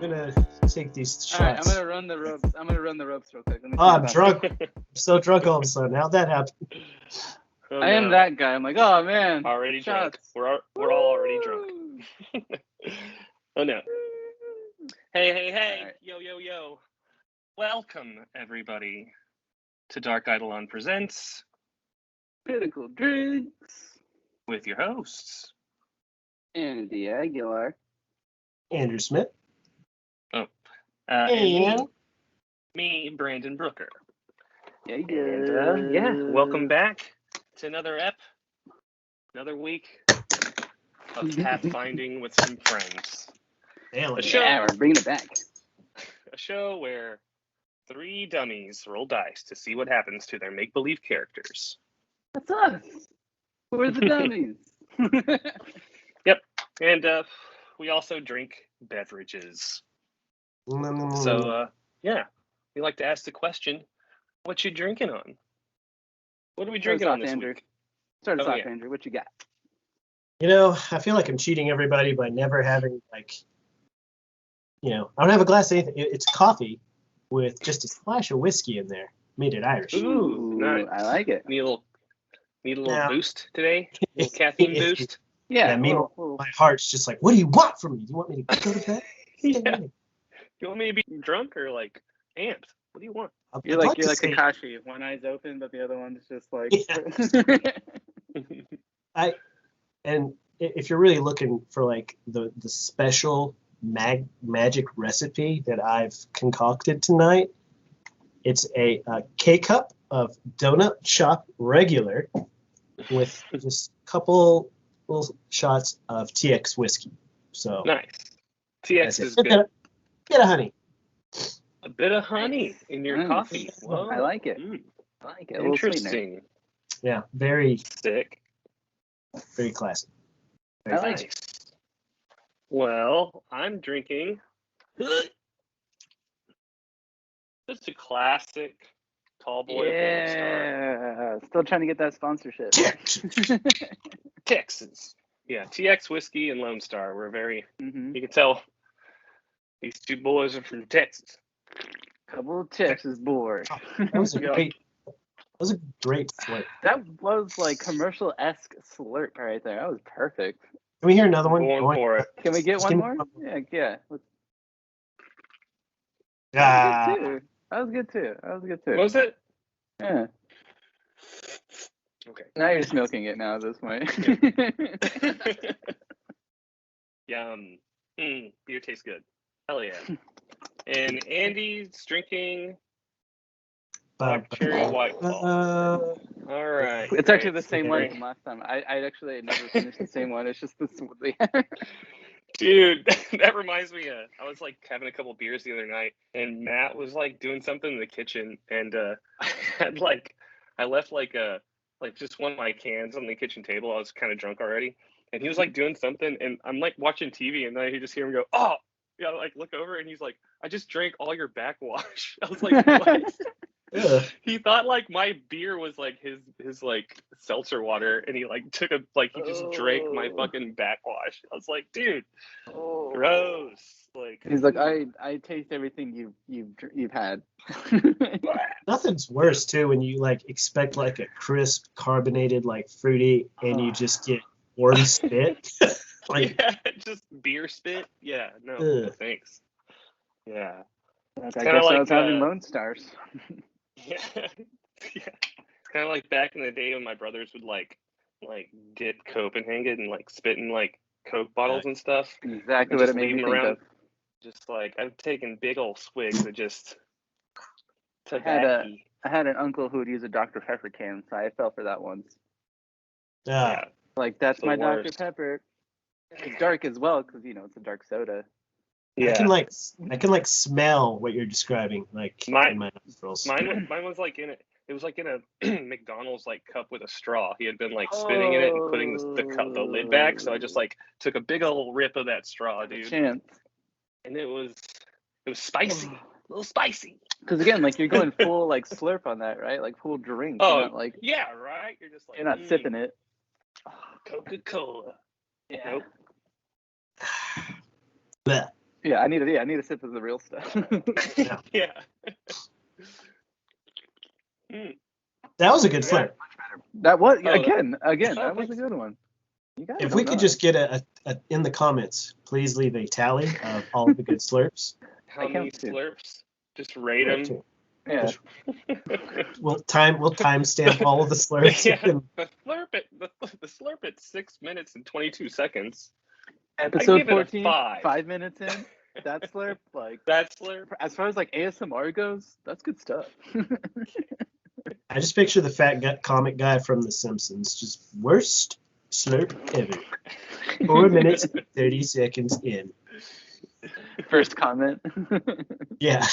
gonna take these shots. All right, I'm gonna run the ropes. I'm gonna run the ropes real quick. Let me Oh, I'm think drunk. about it. I'm so drunk all of a sudden. How'd that happen? Oh, I am no. that guy. I'm like, oh man. Already drunk. shots. We're all already drunk. Oh no. Hey. Alright. Yo. Welcome, everybody, to Dark Eidolon Presents Critical drinks. with your hosts. Andy Aguilar. Andrew Smith. And me, Brandon Brooker. And welcome back to another week of pathfinding with some friends. Nailing A it. show. Yeah, we're bringing it back. A show where 3 dummies roll dice to see what happens to their make-believe characters. That's us. We're the dummies. And we also drink beverages. So, we like to ask the question, what you drinking on? What are we drinking on this Andrew. week? Start us Oh, off, yeah. Andrew. What you got? You know, I feel like I'm cheating everybody by never having, I don't have a glass of anything. It's coffee with just a splash of whiskey in there. Made it Irish. Ooh, nice. I like it. Need a little Yeah. boost today? A little caffeine boost? Yeah. My heart's just like, what do you want from me? Do you want me to go to bed? Yeah. You want me to be drunk or like amped? What do you want? You're like Kakashi. One eye's open, but the other one's just like. Yeah. And if you're really looking for like the special magic recipe that I've concocted tonight, it's a K-cup of donut shop regular with just a couple little shots of TX whiskey. So Nice. TX is a good. bit of honey. A bit of honey in your coffee. Whoa. I like it. I like it. A little sweetener. Interesting. Yeah, very Sick. very classic. I like Nice. Well, I'm drinking. It's a classic tall boy. Yeah. Still trying to get that sponsorship. Texas. Yeah, TX whiskey and Lone Star. We're very. Mm-hmm. You can tell these 2 boys are from Texas. Couple of Texas boys. That was a great. That was a great flirt. That was like commercial-esque slurp right there. That was perfect. Can we hear another one? Going for it. Can we get Just one give me more? one. Yeah. Ah, That was good too. Was it? Yeah. Okay. Now you're just milking it now at this point. Yum. Beer tastes good. Hell yeah. And Andy's drinking black cherry white claw. All right. It's actually the Great. same one from last time. I actually never finished the same one. It's just this one. Dude, that reminds me I was like having a couple beers the other night and Matt was like doing something in the kitchen and I left like just one of my cans on the kitchen table. I was kind of drunk already. And he was like doing something and I'm like watching TV and then I just hear him go, "Oh!" Yeah, like look over and he's like, "I just drank all your backwash." I was like, "What?" yeah. He thought like my beer was like his like seltzer water, and he like took a he just drank my fucking backwash. I was like, dude, gross. Like He's like, I taste everything you've had. Nothing's worse too when you like expect like a crisp, carbonated, like fruity, and you just get warm spit. Like, yeah, just beer spit. Yeah, no, Ugh. thanks. Yeah, I guess kinda I like, was having Lone Stars. yeah, yeah. It's kind of like back in the day when my brothers would like dip Copenhagen and like spit in like Coke bottles and stuff. Exactly And what just it made leave me them think around. of. Just like I've taken big old swigs of just I had an uncle who would use a Dr. Pepper can, so I fell for that once. Yeah. Like, that's The my worst. Dr. Pepper. It's dark as well, because, it's a dark soda. Yeah. I can like smell what you're describing, like in my nostrils. Mine was like in it was like in a McDonald's like cup with a straw. He had been like spinning in it and putting the lid back, so I just like took a big old rip of that straw, dude. Chance. And it was spicy. A little spicy. Because again, like, you're going full like slurp on that, right? Like full drink. Oh, you're not, like, yeah, right? You're just like you're not sipping it. Coca-Cola. Yeah. Nope. Blech. Yeah, I need a sip of the real stuff. Yeah. That was a good slurp. That was Oh, again. oh, That was a thanks. good one. You guys If don't we could know. just get a in the comments, please leave a tally of all of the good slurps. How many slurps? Just rate them. Yeah. We'll timestamp all of the slurps. Yeah. The slurp at 6 minutes and 22 seconds. Episode give it a 14, 5. 5 minutes in. That slurp, like That slurp. as far as like ASMR goes, that's good stuff. I just picture the fat comic guy from The Simpsons, just worst slurp ever. 4 minutes and 30 seconds in. First comment. Yeah.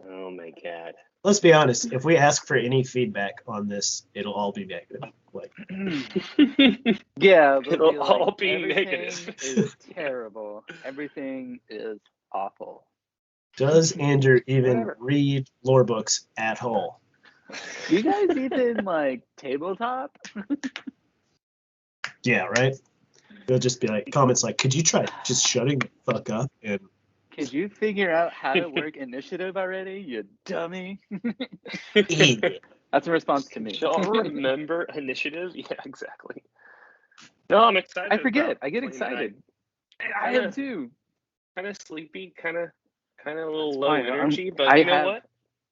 Oh my god. Let's be honest. If we ask for any feedback on this, it'll all be negative. Like, yeah, It'll all be everything negative. is terrible. Everything is awful. does Andrew even Whatever. read lore books at all? Do you guys even like tabletop? Yeah, right? They'll just be like, comments like, could you try just shutting the fuck up? And Could you figure out how to work initiative already, you dummy? That's a response to me. Y'all remember initiative? Yeah, exactly. No, I'm excited. I forget. about I get playing excited. tonight. I am too. Kind of sleepy, kind of a little That's low fine. energy, but I you know have- what?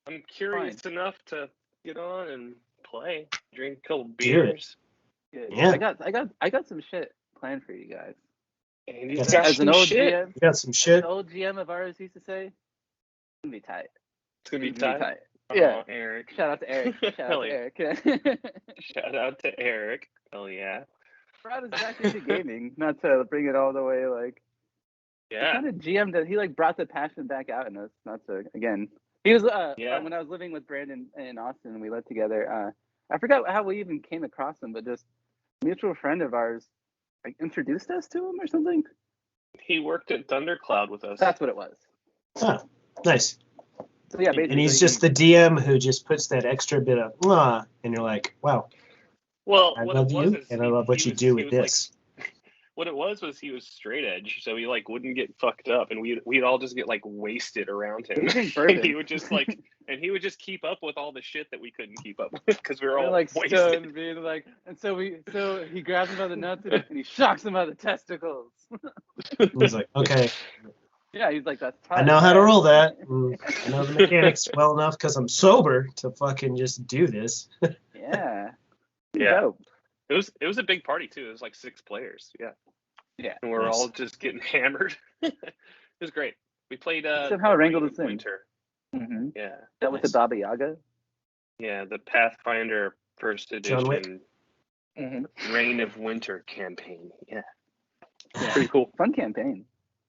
I'm curious enough to get on and play, drink a couple Do it. beers. Good. Yeah. I got some shit planned for you guys. And you That's got As an some old shit. GM, you got some shit. an old GM of ours used to say, "It's gonna be tight." It's gonna be It's gonna tight. Yeah. Oh, Eric. Shout out to Eric. Shout out Hell to yeah. Eric. Shout out to Eric. Oh yeah. Brought us back into gaming. Not to bring it all the way like. Yeah. Kind of GM that he like brought the passion back out in us. Not to again. He was Yeah. when I was living with Brandon in Austin, we lived together. I forgot how we even came across him, but just a mutual friend of ours like introduced us to him or something. He worked at Thundercloud with us. That's what it was. Oh, nice. So yeah, basically, And he's just the DM who just puts that extra bit of, and you're like, wow, Well, I what love it was you, is and I he- love what he you was- do he with was, like, this. what it was he was straight edge, so he like wouldn't get fucked up, and we'd all just get like wasted around him. Drinking And bourbon. he would just like, and he would just keep up with all the shit that we couldn't keep up with because we were We're all like wasted. stoned, being like, and so he grabs him by the nuts and he shocks him by the testicles. He's like, okay, Yeah, he's like, that's I time. know how to roll that. I know the mechanics well enough because I'm sober to fucking just do this. Yeah. Yeah. Dope. It was a big party too. It was like 6 players. Yeah. Yeah. And we're Nice. all just getting hammered. It was great. We played Somehow wrangled Reign us of in. Winter. Mm-hmm. Yeah. That was the Baba Yaga. Yeah, the Pathfinder first John Wick. edition Mm-hmm. Reign of Winter campaign. Yeah. Yeah. Pretty cool. Fun campaign.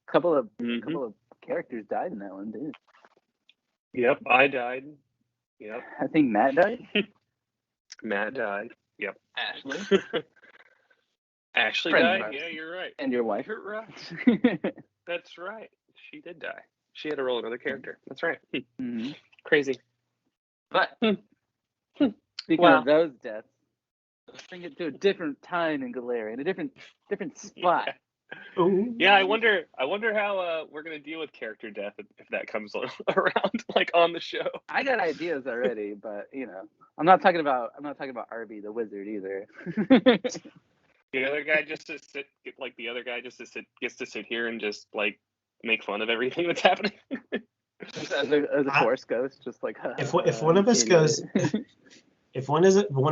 Couple of Mhm. characters died in that one, dude. Yep, I died. Yep, I think Matt died. Matt died. Yep. Ashley. Ashley Friend of died? ours. Yeah, you're right. And your wife. You're right. That's right. She did die. She had to roll another character. That's right. Mm-hmm. Crazy. But speaking Wow. of those deaths, let's bring it to a different time in Galarian, a different spot. Ooh. Yeah, I wonder how we're gonna deal with character death if that comes around, like on the show. I got ideas already, but I'm not talking about RB the wizard either. The other guy just to sit, gets to sit here and just like make fun of everything that's happening. as a force ghost, just like If one of us goes, if one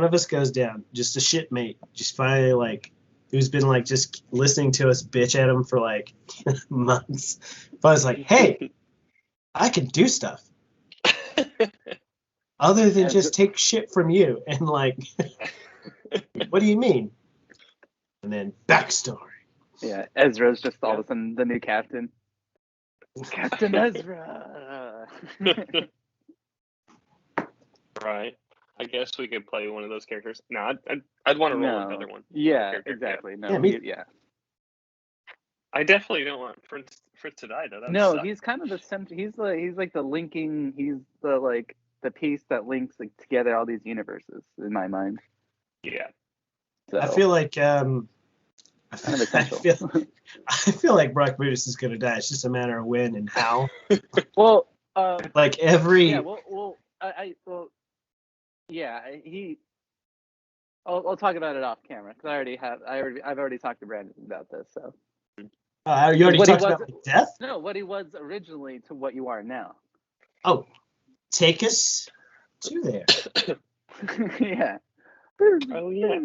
of us goes down, just a shipmate, just finally like, who's been like just listening to us bitch at him for like months. If I was like, hey, I can do stuff other than just take shit from you, and like, what do you mean? And then backstory. Yeah, Ezra's just all of a sudden the new captain. Captain Ezra. Right. I guess we could play one of those characters. No, I'd want to roll another one. Yeah, Character, exactly. No, Yeah, I definitely don't want Fritz to die though. That would no, suck. he's kind of the center. He's like the linking. He's the like the piece that links like together all these universes in my mind. Yeah. So, I feel like kind of essential. I feel like Brock Brutus is gonna die. It's just a matter of when and how. Well, Like every. yeah, I'll talk about it off camera because I've already talked to Brandon about this. So You already What he talked about death. no, what he was originally to what you are now. Oh, take us to there. Yeah. Oh yeah.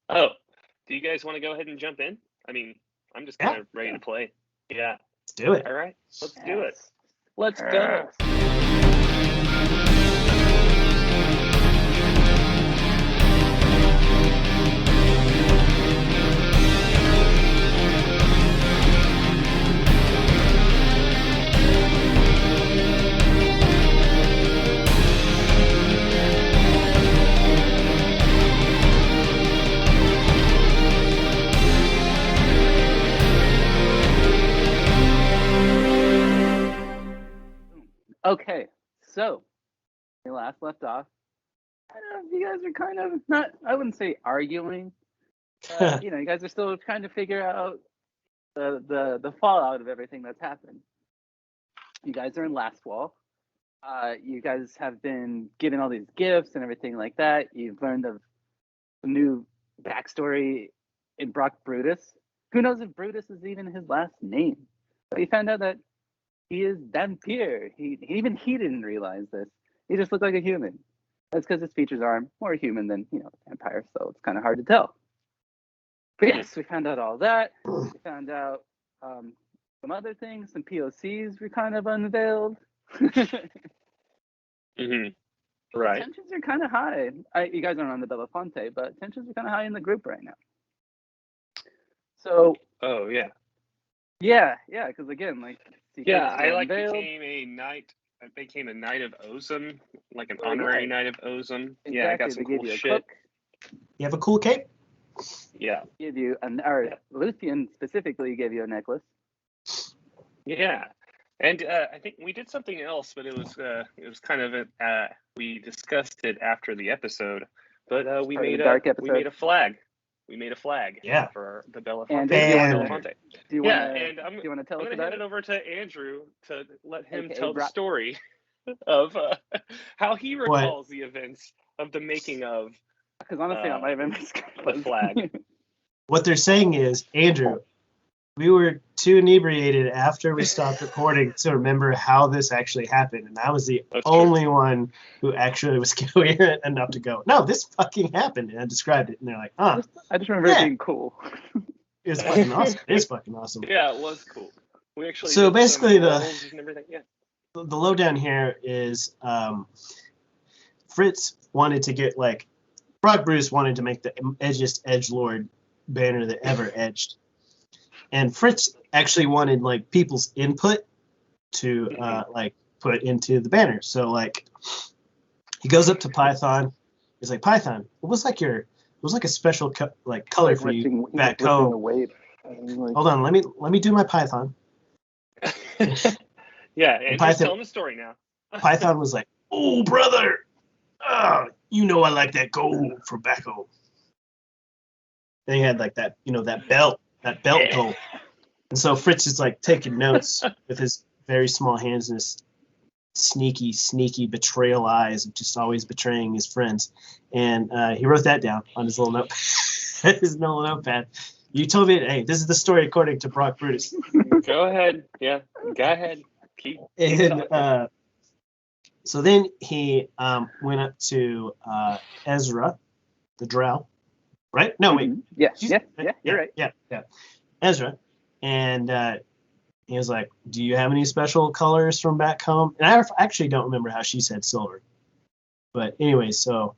Oh, do you guys want to go ahead and jump in? I mean, I'm just kind of ready to play. Yeah. Let's do it. All right. Let's do it. Let's go. Okay, so we last left off. I don't know if you guys are kind of not, I wouldn't say arguing. You know, you guys are still trying to figure out the fallout of everything that's happened. You guys are in Last Wall. You guys have been given all these gifts and everything like that. You've learned of the new backstory in Brock Brutus. Who knows if Brutus is even his last name? But you found out that he is Vampire. He didn't realize this. He just looked like a human. That's because his features are more human than, you know, vampire, so it's kind of hard to tell. But yes, we found out all that. We found out some other things, some POCs we kind of unveiled. Mm-hmm. Right. Tensions are kind of high. You guys aren't on the Belafonte, but tensions are kind of high in the group right now. So. Oh yeah. Yeah, because again, like. I became a knight of Ozum, like an honorary knight of Ozum. Exactly. Yeah, I got some cool shit. You have a cool cape? Yeah. Give you Luthien specifically gave you a necklace. Yeah, and I think we did something else, but it was kind of we discussed it after the episode, but we made a flag. We made a flag. Yeah. For the Belafonte. And Belafonte. Do you want to tell us about it? I'm going to hand it over to Andrew to let him tell the story of how he recalls the events of the making of. Because honestly, I might have been the flag. What they're saying is, Andrew, we were too inebriated after we stopped recording to remember how this actually happened, and I was the only one who actually was coherent enough to go, no, this fucking happened, and I described it, and they're like, I just remember it being cool. It was fucking awesome. It is fucking awesome. Yeah, it was cool. We actually so basically the lowdown here is Fritz wanted to get Brock Bruce wanted to make the edgiest edgelord banner that ever edged. And Fritz actually wanted people's input to put into the banner. So he goes up to Python. He's like, Python, what was a special color for you back home? Hold on, let me do my Python. Yeah, and Python, telling the story now. Python was like, oh brother, you know I like that gold from back home. Then he had that belt. That belt gold. And so Fritz is taking notes with his very small hands and his sneaky betrayal eyes of just always betraying his friends. And he wrote that down on his little notepad. You told me, hey, this is the story according to Brock Brutus. Go ahead. Yeah, go ahead. Keep so then he went up to Ezra, the drow. Right? No, wait. Yeah, you're right. Yeah. Ezra. And he was like, do you have any special colors from back home? And I actually don't remember how she said silver. But anyway, so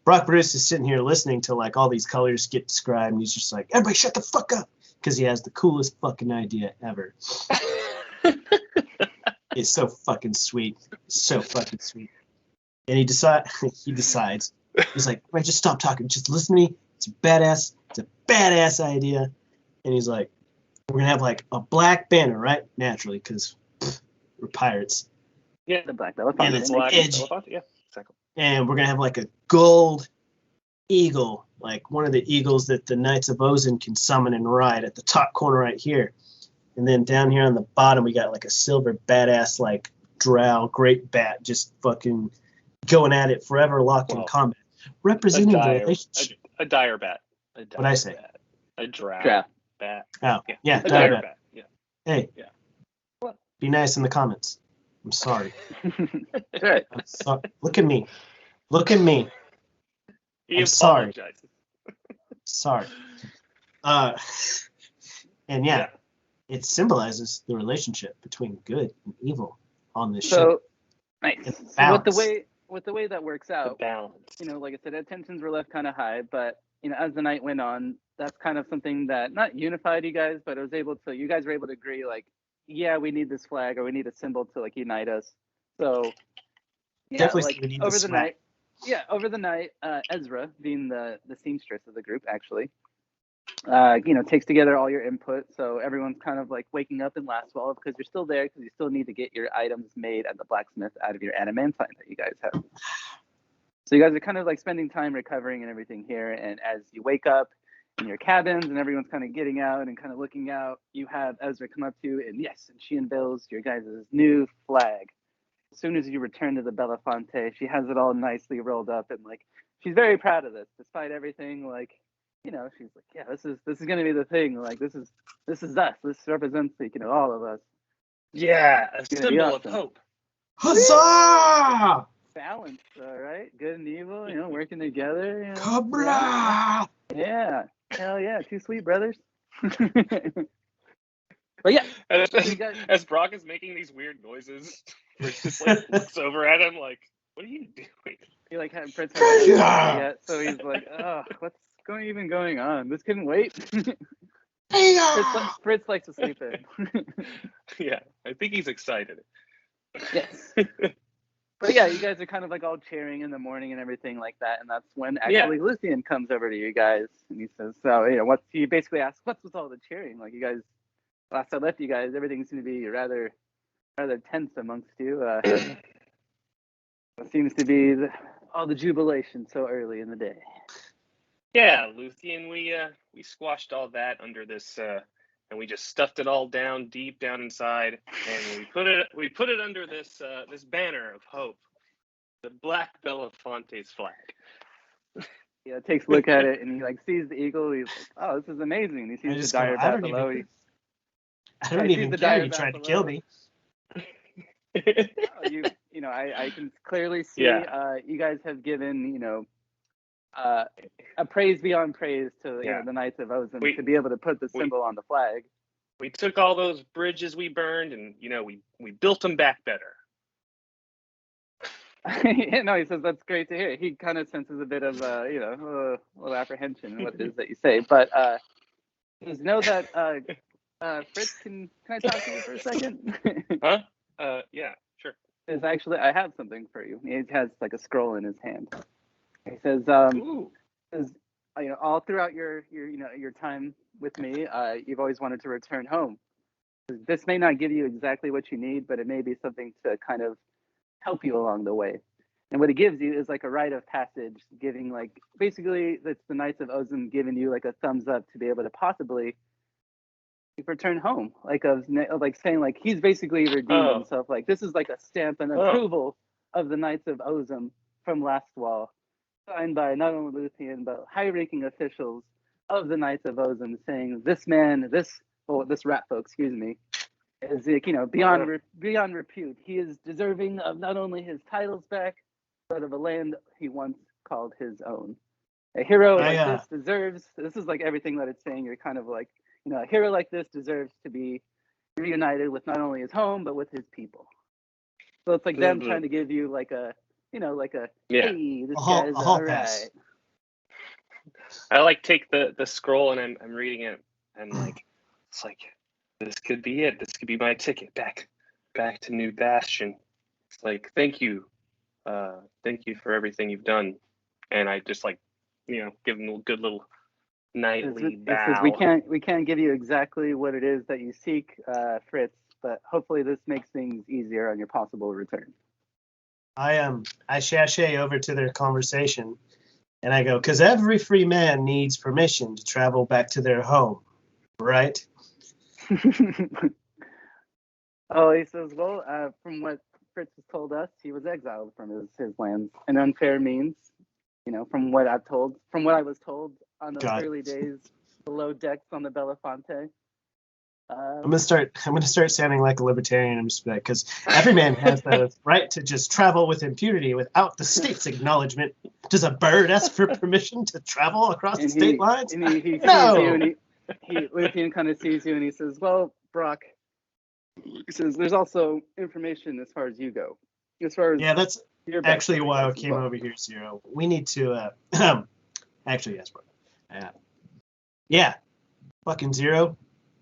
Brock Bruce is sitting here listening to all these colors get described, and he's just like, everybody shut the fuck up, because he has the coolest fucking idea ever. It's so fucking sweet. So fucking sweet. And he decides, he's like, right, just stop talking. Just listen to me. It's a badass idea. And he's like, we're going to have a black banner, right? Naturally, because we're pirates. Yeah, the black Belafonte. And it's black edge. Belafonte. Yeah, exactly. And we're going to have a gold eagle, like one of the eagles that the Knights of Ozen can summon and ride at the top corner right here. And then down here on the bottom, we got like a silver badass, like drow, great bat, just fucking going at it forever, locked in combat. Representing the relationship. A dire bat. What'd I say? Bat. A drow bat. Oh, yeah, a dire bat. Yeah. Hey. Yeah. Be nice in the comments. I'm sorry. That's right. I'm sorry. Look at me. Look at me. He I'm sorry. apologizes. Sorry. And yeah, it symbolizes the relationship between good and evil on this ship. Nice. So with the way that works out, the balance. Like I said, tensions were left kind of high, but as the night went on, that's kind of something that not unified you guys, but you guys were able to agree, like, yeah, we need this flag, or we need a symbol to like unite us. So yeah, definitely like we need over the night, Ezra, being the seamstress of the group, actually, takes together all your input. So everyone's kind of like waking up in Lastwall because you're still there, because you still need to get your items made at the blacksmith out of your adamantine that you guys have. So you guys are kind of like spending time recovering and everything here. And as you wake up in your cabins and everyone's kind of getting out and kind of looking out, you have Ezra come up to you, and she unveils your guys' new flag. As soon as you return to the Belafonte, she has it all nicely rolled up, and like she's very proud of this, despite everything. Like, she's like, yeah, this is gonna be the thing. Like, this is us. This represents all of us. Yeah, a symbol of hope. Huzzah! Balance, all right. Good and evil, working together. Cabra! Yeah. Hell yeah. Two sweet brothers. But yeah. As Brock is making these weird noises, Fritz just like looks over at him like, what are you doing? He like had Fritz yet, so he's like, oh, what's even going on? This couldn't wait. Fritz likes to sleep in. Yeah, I think he's excited. Yes. But yeah, you guys are kind of like all cheering in the morning and everything like that, and that's when actually Luthien comes over to you guys and he says, so he basically asks, what's with all the cheering? Like, you guys, last I left you guys, everything seemed to be rather tense amongst you. It seems to be all the jubilation so early in the day. Yeah, Luthien, we squashed all that under this, and we just stuffed it all down deep down inside, and we put it under this this banner of hope, the Black Belafonte's flag. Yeah, takes a look at it, and he like sees the eagle. He's like, "Oh, this is amazing." And he sees the dire bat below. I don't even care. He tried to kill me. I can clearly see you guys have given a praise beyond praise to the Knights of Ozen to be able to put the symbol on the flag. We took all those bridges we burned, and we built them back better. No, he says that's great to hear. He kind of senses a bit of a little apprehension in what it is that you say, but just know that Fritz, can I talk to you for a second? Huh? Yeah, sure. Is actually, I have something for you. He has like a scroll in his hand. He says, all throughout your time with me, you've always wanted to return home. This may not give you exactly what you need, but it may be something to kind of help you along the way. And what it gives you is like a rite of passage, giving like, basically it's the Knights of Ozen giving you like a thumbs up to be able to possibly return home, like saying like he's basically redeemed himself. Like, this is like a stamp and approval of the Knights of Ozen from Lastwall, signed by not only Luthien but high-ranking officials of the Knights of Ozen, saying this rat folk, excuse me, is beyond repute. He is deserving of not only his titles back, but of a land he once called his own. A hero like this deserves. This is like everything that it's saying. You're kind of like, a hero like this deserves to be reunited with not only his home but with his people. So it's like them trying to give you like a, hey, this guy's all right. I like take the scroll and I'm reading it, and like it's like, this could be it. This could be my ticket back to New Bastion. It's like, thank you for everything you've done. And I just like, give them a good little nightly bow. It says we can't give you exactly what it is that you seek, Fritz, but hopefully this makes things easier on your possible return. I sashay over to their conversation, And I go, because every free man needs permission to travel back to their home, right? Oh, he says, well, from what Fritz has told us, he was exiled from his lands. An unfair means, from what I was told on those God. early days below decks on the Belafonte. I'm gonna start sounding like a libertarian. I'm just like, because every man has the right to just travel with impunity without the state's acknowledgement. Does a bird ask for permission to travel across the state lines? And he sees No. you, and Luthien kind of sees you, and he says, well, Brock, he says, there's also information as far as you go. As far as that's your actually why I goes as came well. over here, Zero. We need to, actually, yes, bro. Yeah, fucking Zero.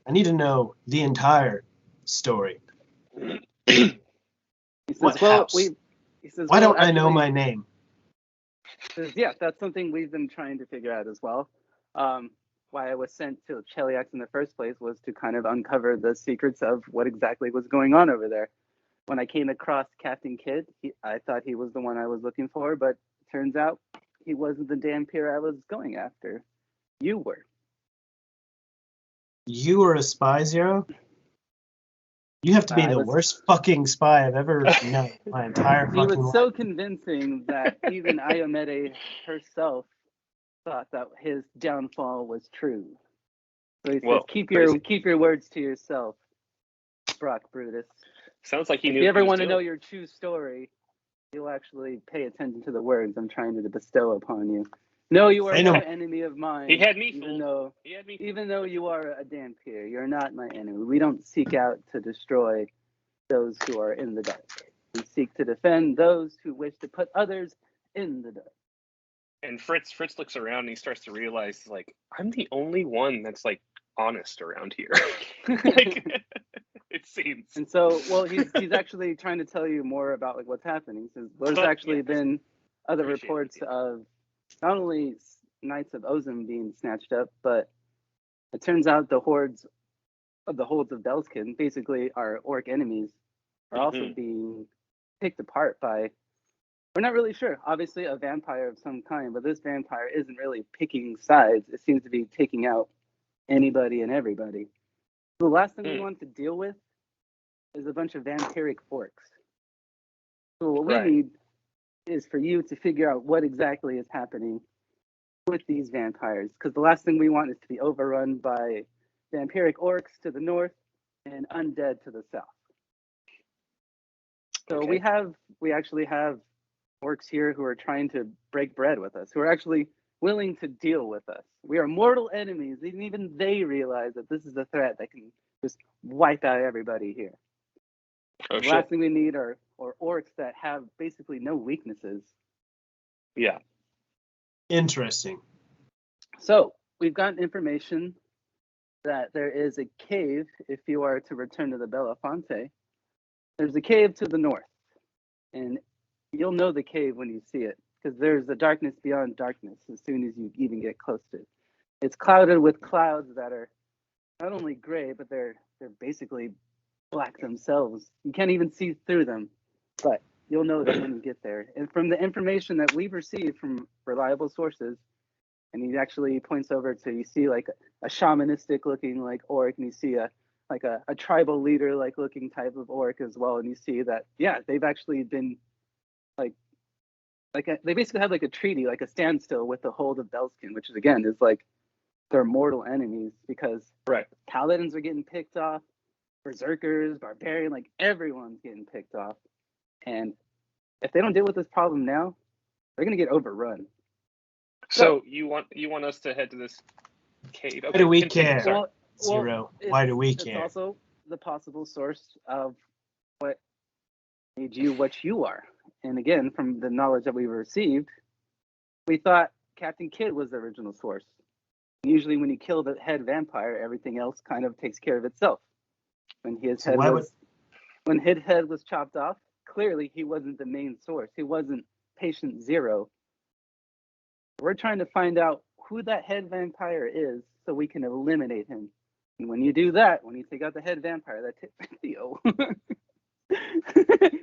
I need to know the entire story. He says, What well, house? he says, Why well, don't I know my name? Says, yeah, that's something we've been trying to figure out as well. Why I was sent to Cheliax in the first place was to kind of uncover the secrets of what exactly was going on over there. When I came across Captain Kidd, I thought he was the one I was looking for, but it turns out he wasn't the damn peer I was going after. You were. You were a spy, Zero? You have to be the worst fucking spy I've ever known my entire fucking life. He was so convincing that even Iomede herself thought that his downfall was true. So he says, keep your words to yourself, Brock Brutus. Sounds like he knew. If you ever want to know your true story, you'll actually pay attention to the words I'm trying to bestow upon you. No, you are no enemy of mine. He had me fooled. Even though you are a damn peer, you're not my enemy. We don't seek out to destroy those who are in the dark. We seek to defend those who wish to put others in the dark. And Fritz looks around and he starts to realize, like, I'm the only one that's like honest around here. Like, it seems. And so, well, he's actually trying to tell you more about like what's happening. He says there's actually been other reports of not only Knights of Ozum being snatched up, but it turns out the holds of Belskin, basically our orc enemies, are also being picked apart by, we're not really sure, obviously a vampire of some kind, but this vampire isn't really picking sides. It seems to be taking out anybody and everybody. The last thing we want to deal with is a bunch of vampiric orcs. So what we need is for you to figure out what exactly is happening with these vampires, because the last thing we want is to be overrun by vampiric orcs to the north and undead to the south. So we actually have orcs here who are trying to break bread with us, who are actually willing to deal with us. We are mortal enemies, and even they realize that this is a threat that can just wipe out everybody here. The last thing we need are orcs that have basically no weaknesses. Yeah. Interesting. So we've gotten information that there is a cave if you are to return to the Belafonte. There's a cave to the north, and you'll know the cave when you see it, because there's a darkness beyond darkness as soon as you even get close to it. It's clouded with clouds that are not only gray, but they're basically black themselves. You can't even see through them, but you'll know that when you get there. And from the information that we've received from reliable sources, and he actually points over to, you see like a shamanistic looking like orc, and you see a tribal leader like looking type of orc as well, and you see that they've actually been they basically have like a treaty, like a standstill with the hold of Belskin, which is again is like their mortal enemies, because paladins are getting picked off, berserkers, barbarian, like everyone's getting picked off, and if they don't deal with this problem now, they're gonna get overrun. So you want us to head to this cave? Okay, why do we care? Zero. Why do we care? It's also the possible source of what made you what you are. And again, from the knowledge that we received, we thought Captain Kidd was the original source. Usually when you kill the head vampire, everything else kind of takes care of itself. When his head was chopped off, clearly he wasn't the main source. He wasn't patient zero. We're trying to find out who that head vampire is so we can eliminate him. And when you do that, when you take out the head vampire, Theo.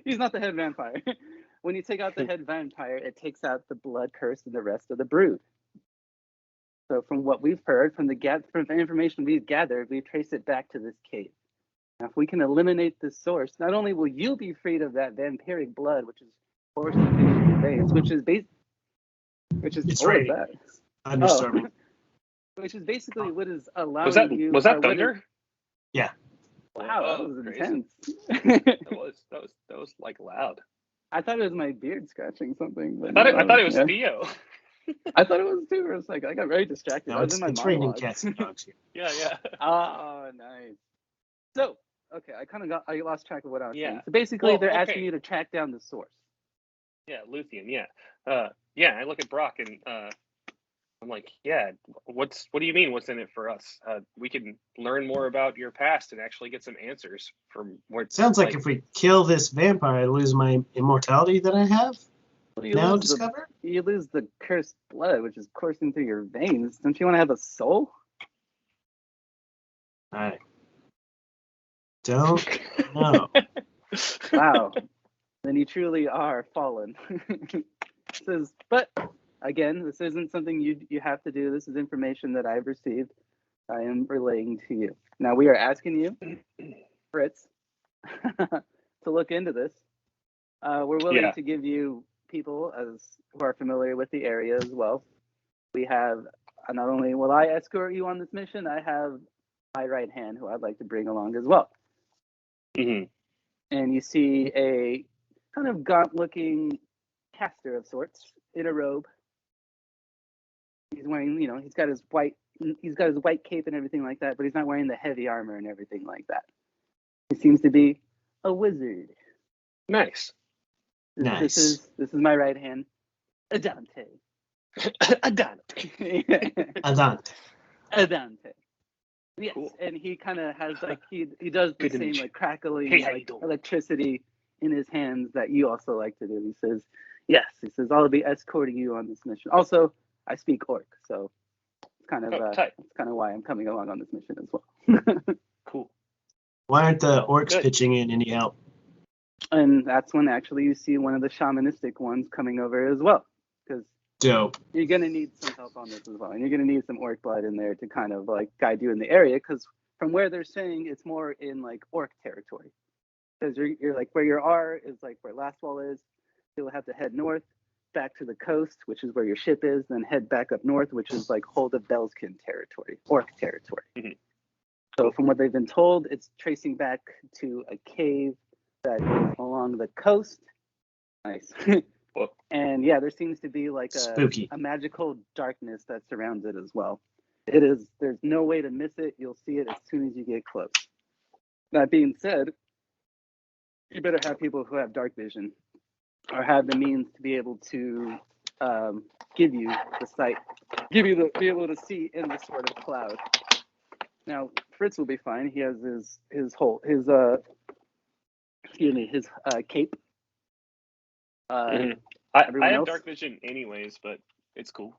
He's not the head vampire. when you take out the head vampire, it takes out the blood curse and the rest of the brood. So from what we've heard, from the information we've gathered, we trace it back to this cave. Now, if we can eliminate this source, not only will you be freed of that vampiric blood, which is coursing through your veins, which is It's all of raining. that. Thunderstorming. Which is basically what is allowing you. Was that thunder? Yeah. Wow, that was crazy. intense. That was like loud. I thought it was my beard scratching something. But I thought it was yeah. Theo. I thought it was too. I was like, I got very distracted. No, I was in my it's raining monologue. cats and dogs here. Yeah. Oh, nice. So, okay, I lost track of what I was saying. Yeah. So basically, Well, they're okay. asking you to track down the source. Yeah, Luthien. Yeah. I look at Brock and I'm like, yeah. What do you mean? What's in it for us? We can learn more about your past and actually get some answers from what. Sounds like if we kill this vampire, I lose my immortality that I have. Now discover? You lose the cursed blood, which is coursing through your veins. Don't you want to have a soul? I don't know. Wow. Then you truly are fallen. Says, but again, this isn't something you have to do. This is information that I've received. I am relaying to you. Now we are asking you, Fritz, to look into this. We're willing to give you people who are familiar with the area as well. We have not only will I escort you on this mission, I have my right hand who I'd like to bring along as well. Mm-hmm. And you see a kind of gaunt-looking caster of sorts in a robe. He's wearing, he's got his white cape and everything like that, but he's not wearing the heavy armor and everything like that. He seems to be a wizard. Nice. This is my right hand, Adante. Adante. Yes, cool. And he kind of has he does the same crackling electricity in his hands that you also like to do. He says, yes. He says, I'll be escorting you on this mission. Also, I speak Orc, so it's kind of why I'm coming along on this mission as well. Cool. Why aren't the orcs pitching in any help? And that's when actually you see one of the shamanistic ones coming over as well, because dope. You're gonna need some help on this as well, and you're gonna need some orc blood in there to kind of guide you in the area, because from where they're saying it's more in orc territory, because you're where your R is where Lastwall is. You'll have to head north back to the coast, which is where your ship is, then head back up north, which is Hold of Belskin territory, orc territory. Mm-hmm. So from what they've been told, it's tracing back to a cave that is along the coast. Nice. And yeah, there seems to be a magical darkness that surrounds it as well. There's no way to miss it. You'll see it as soon as you get close. That being said, you better have people who have dark vision or have the means to be able to give you the sight, be able to see in this sort of cloud. Now, Fritz will be fine. He has his cape. I have dark vision anyways, but it's cool.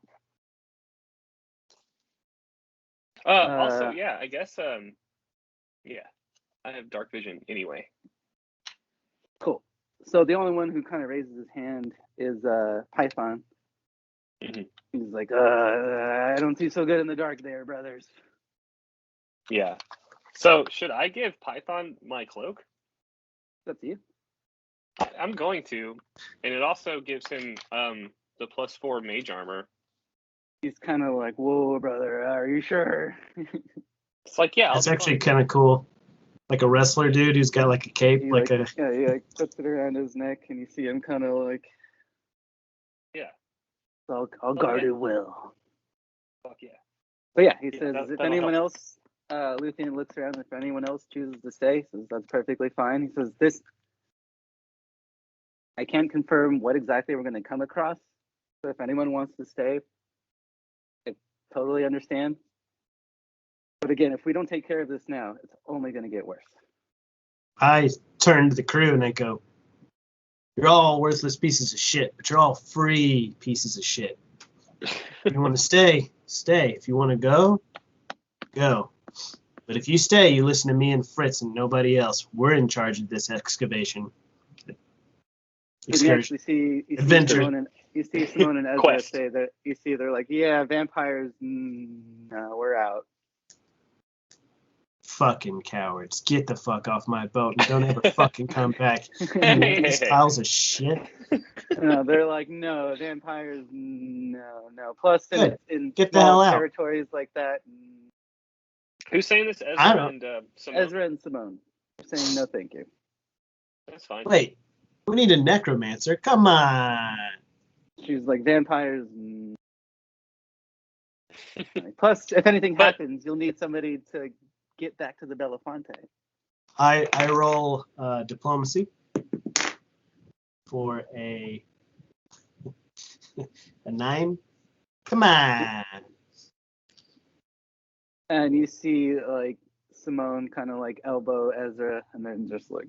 Also, yeah, I guess, I have dark vision anyway. Cool. So the only one who kind of raises his hand is Python. Mm-hmm. He's like, I don't see so good in the dark there, brothers. Yeah. So should I give Python my cloak? It's up to you. I'm going to, and it also gives him the +4 mage armor. He's kind of like, whoa, brother, are you sure? It's yeah. It's actually kind of cool. Like a wrestler dude who's got a cape, he puts it around his neck, and you see him kind of yeah. I'll guard it well. Fuck yeah. But yeah, he says, if anyone else, Luthien looks around, if anyone else chooses to stay, he says that's perfectly fine. He says I can't confirm what exactly we're going to come across. So if anyone wants to stay, I totally understand. But again, if we don't take care of this now, it's only going to get worse. I turn to the crew and I go, you're all worthless pieces of shit, but you're all free pieces of shit. If you want to stay, stay. If you want to go, go. But if you stay, you listen to me and Fritz and nobody else. We're in charge of this excavation. You actually see Adventure. Simone and Ezra Quest. say that. You see, they're like, yeah, vampires. No, we're out. Fucking cowards. Get the fuck off my boat and don't ever fucking come back. Hey, These hey. piles of shit. No, they're like, no, vampires. No. Plus, Good. in Get the small hell out. territories like that, Who's saying this? I Ezra don't- and Simone? Ezra and Simone are saying no, thank you. That's fine. Wait, we need a necromancer. Come on. She's like, vampires. Plus, if anything happens, you'll need somebody to get back to the Belafonte. I roll diplomacy for a 9. Come on. And you see, like, Simone kind of like elbow Ezra, and then just like,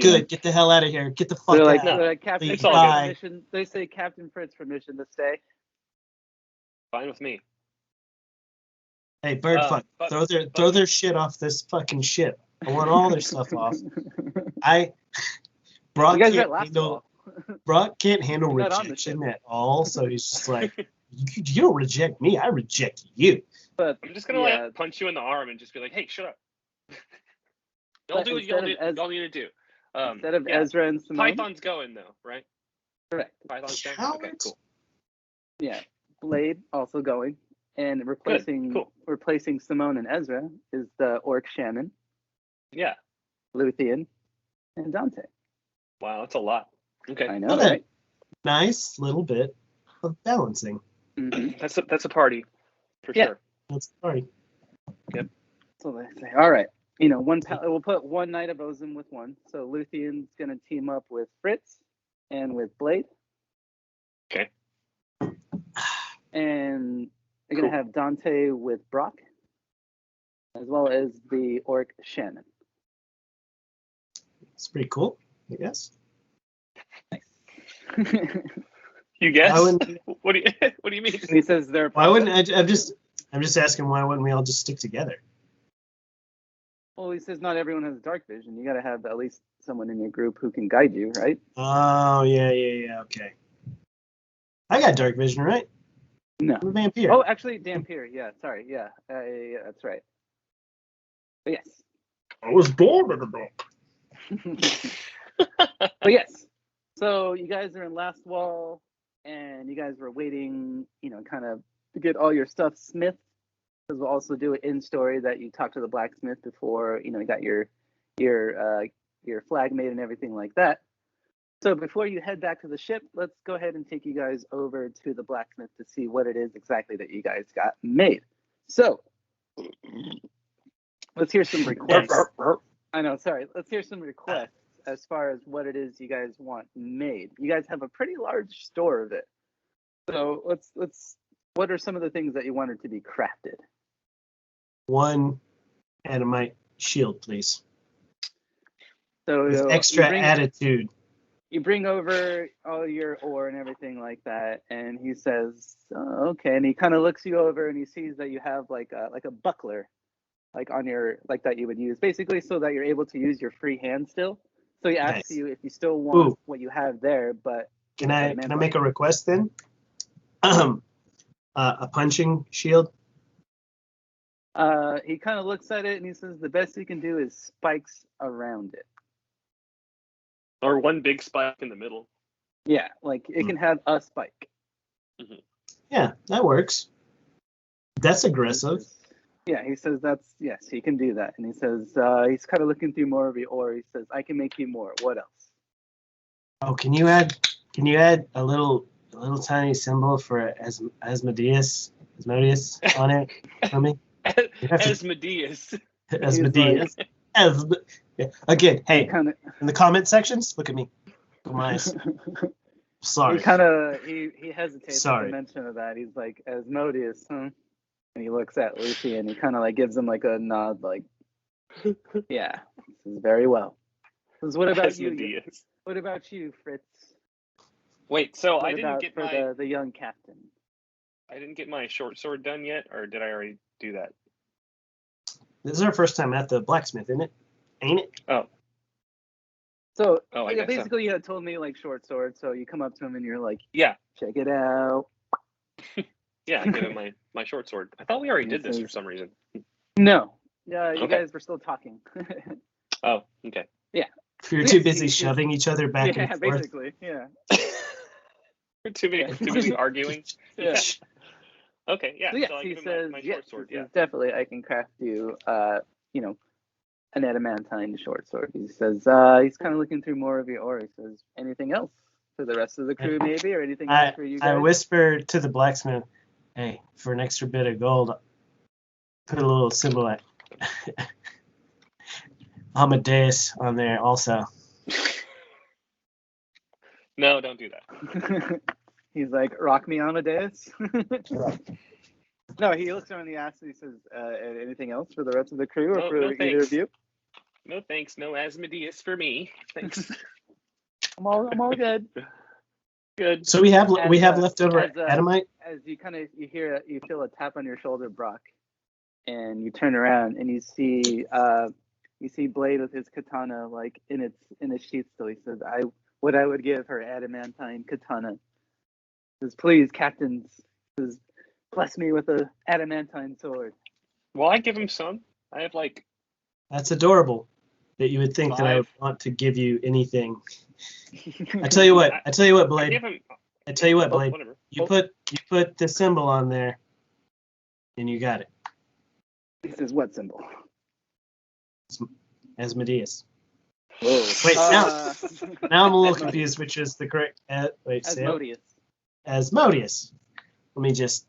Good. Get the hell out of here. Get the fuck They're out. like, No, Captain it's Fritz all good. permission. They say Captain Fritz permission to stay. Fine with me. Hey, bird fuck. but- Throw their shit off this fucking ship. I want all their stuff off. Brock You guys can't got last handle ball. Brock can't handle You're not on the rejection at all, so he's just like, you don't reject me, I reject you. But I'm just gonna like punch you in the arm and just be like, "Hey, shut up! Y'all But do what instead y'all need to do." instead of yeah. Ezra and Simone, Python's going though, right? correct. Python's going. Okay, Cowards. cool. Yeah, Blade also going, and replacing Simone and Ezra is the Orc Shaman, Yeah. Luthien, and Dante. Wow, that's a lot. Okay. I know, Okay. right? Nice little bit of balancing. Mhm. That's a party, for Yeah. sure. That's sorry. So they say, all right, we'll put one Knight of Ozim with one. So Luthien's gonna team up with Fritz and with Blade. Okay. And they're gonna have Dante with Brock, as well as the Orc Shaman. It's pretty cool, I guess. You guess? Why wouldn't, What do you mean? And he says they're. why wouldn't I'm just asking why wouldn't we all just stick together? Well, he says not everyone has dark vision. You got to have at least someone in your group who can guide you, right? Oh yeah, okay. I got dark vision, right? No. I'm a vampire. Oh, actually, Dampier. Yeah, sorry. Yeah, that's right. But yes. I was born in the book. But yes. So you guys are in Last Wall, and you guys were waiting, kind of to get all your stuff smithed. Because we'll also do an in story that you talked to the blacksmith before, you got your flag made and everything like that. So before you head back to the ship, let's go ahead and take you guys over to the blacksmith to see what it is exactly that you guys got made. So let's hear some requests. I know, sorry. Let's hear some requests as far as what it is you guys want made. You guys have a pretty large store of it. So let's what are some of the things that you wanted to be crafted? One Atomite shield, please. So With extra attitude. You bring over all your ore and everything like that, and he says, oh, "Okay." And he kind of looks you over, and he sees that you have like a buckler, like on your that you would use, basically, so that you're able to use your free hand still. So he asks you if you still want what you have there, but can I make a request then? A punching shield. He kind of looks at it and he says, "The best you can do is spikes around it." Or one big spike in the middle. Yeah, like it can have a spike. Mm-hmm. Yeah, that works. That's aggressive. Yeah, he says yes, he can do that. And he says he's kind of looking through more of your ore. He says, "I can make you more. What else?" Oh, can you add a little tiny symbol for Asmodeus on it for me? Asmodeus. Asmodeus. Again, hey, Kinda, in the comment sections, look at me. Look at my eyes. Sorry. he hesitates at Sorry. the mention of that. He's like, "Asmodeus, huh?" And he looks at Lucy and he kind of like gives him like a nod, like, "Yeah, this is very well." He says, "What about you? Asmodeus. What about you, Fritz?" Wait, so What I didn't about get for the young captain? I didn't get my short sword done yet, or did I already do that? This is our first time at the blacksmith, isn't it? Ain't it? Oh. So I guess so. basically, you had told me like short sword. So you come up to him and you're like, Yeah. check it out. Yeah, I give him my short sword. I thought we already did this for some reason. No. Yeah, you Okay. guys were still talking. Oh, okay. Yeah. If you're too busy shoving each other back and forth. Basically, yeah. We're too busy arguing. Yeah. Okay, yeah. So yes, I he give him says, my yes, short sword. he Yeah. says, definitely, I can craft you, an adamantine short sword. He says, he's kind of looking through more of your aura. He says, anything else for the rest of the crew, maybe, or anything else for you guys? I whispered to the blacksmith, hey, for an extra bit of gold, put a little symbol at Amadeus on there also. No, don't do that. He's like, rock me Amadeus. No, he looks around the ass and he says, anything else for the rest of the crew or for either of you? No thanks. No Asmodeus for me. Thanks. I'm all good. Good. So we have leftover Atomite. As you feel a tap on your shoulder, Brock, and you turn around and you see Blade with his katana like in a sheath still. He says, I would give her adamantine katana. He says, please, captains, says, bless me with a adamantine sword. Well, I give him some. I have like. That's adorable. That you would think 5. that I would want to give you anything. I tell you what, Blade. I tell you what, Blade. Whatever. You put the symbol on there, and you got it. He says, what symbol? Asmodeus. Whoa. Wait, now I'm a little confused, which is the correct. Wait, Asmodeus. Asmodeus. Let me just.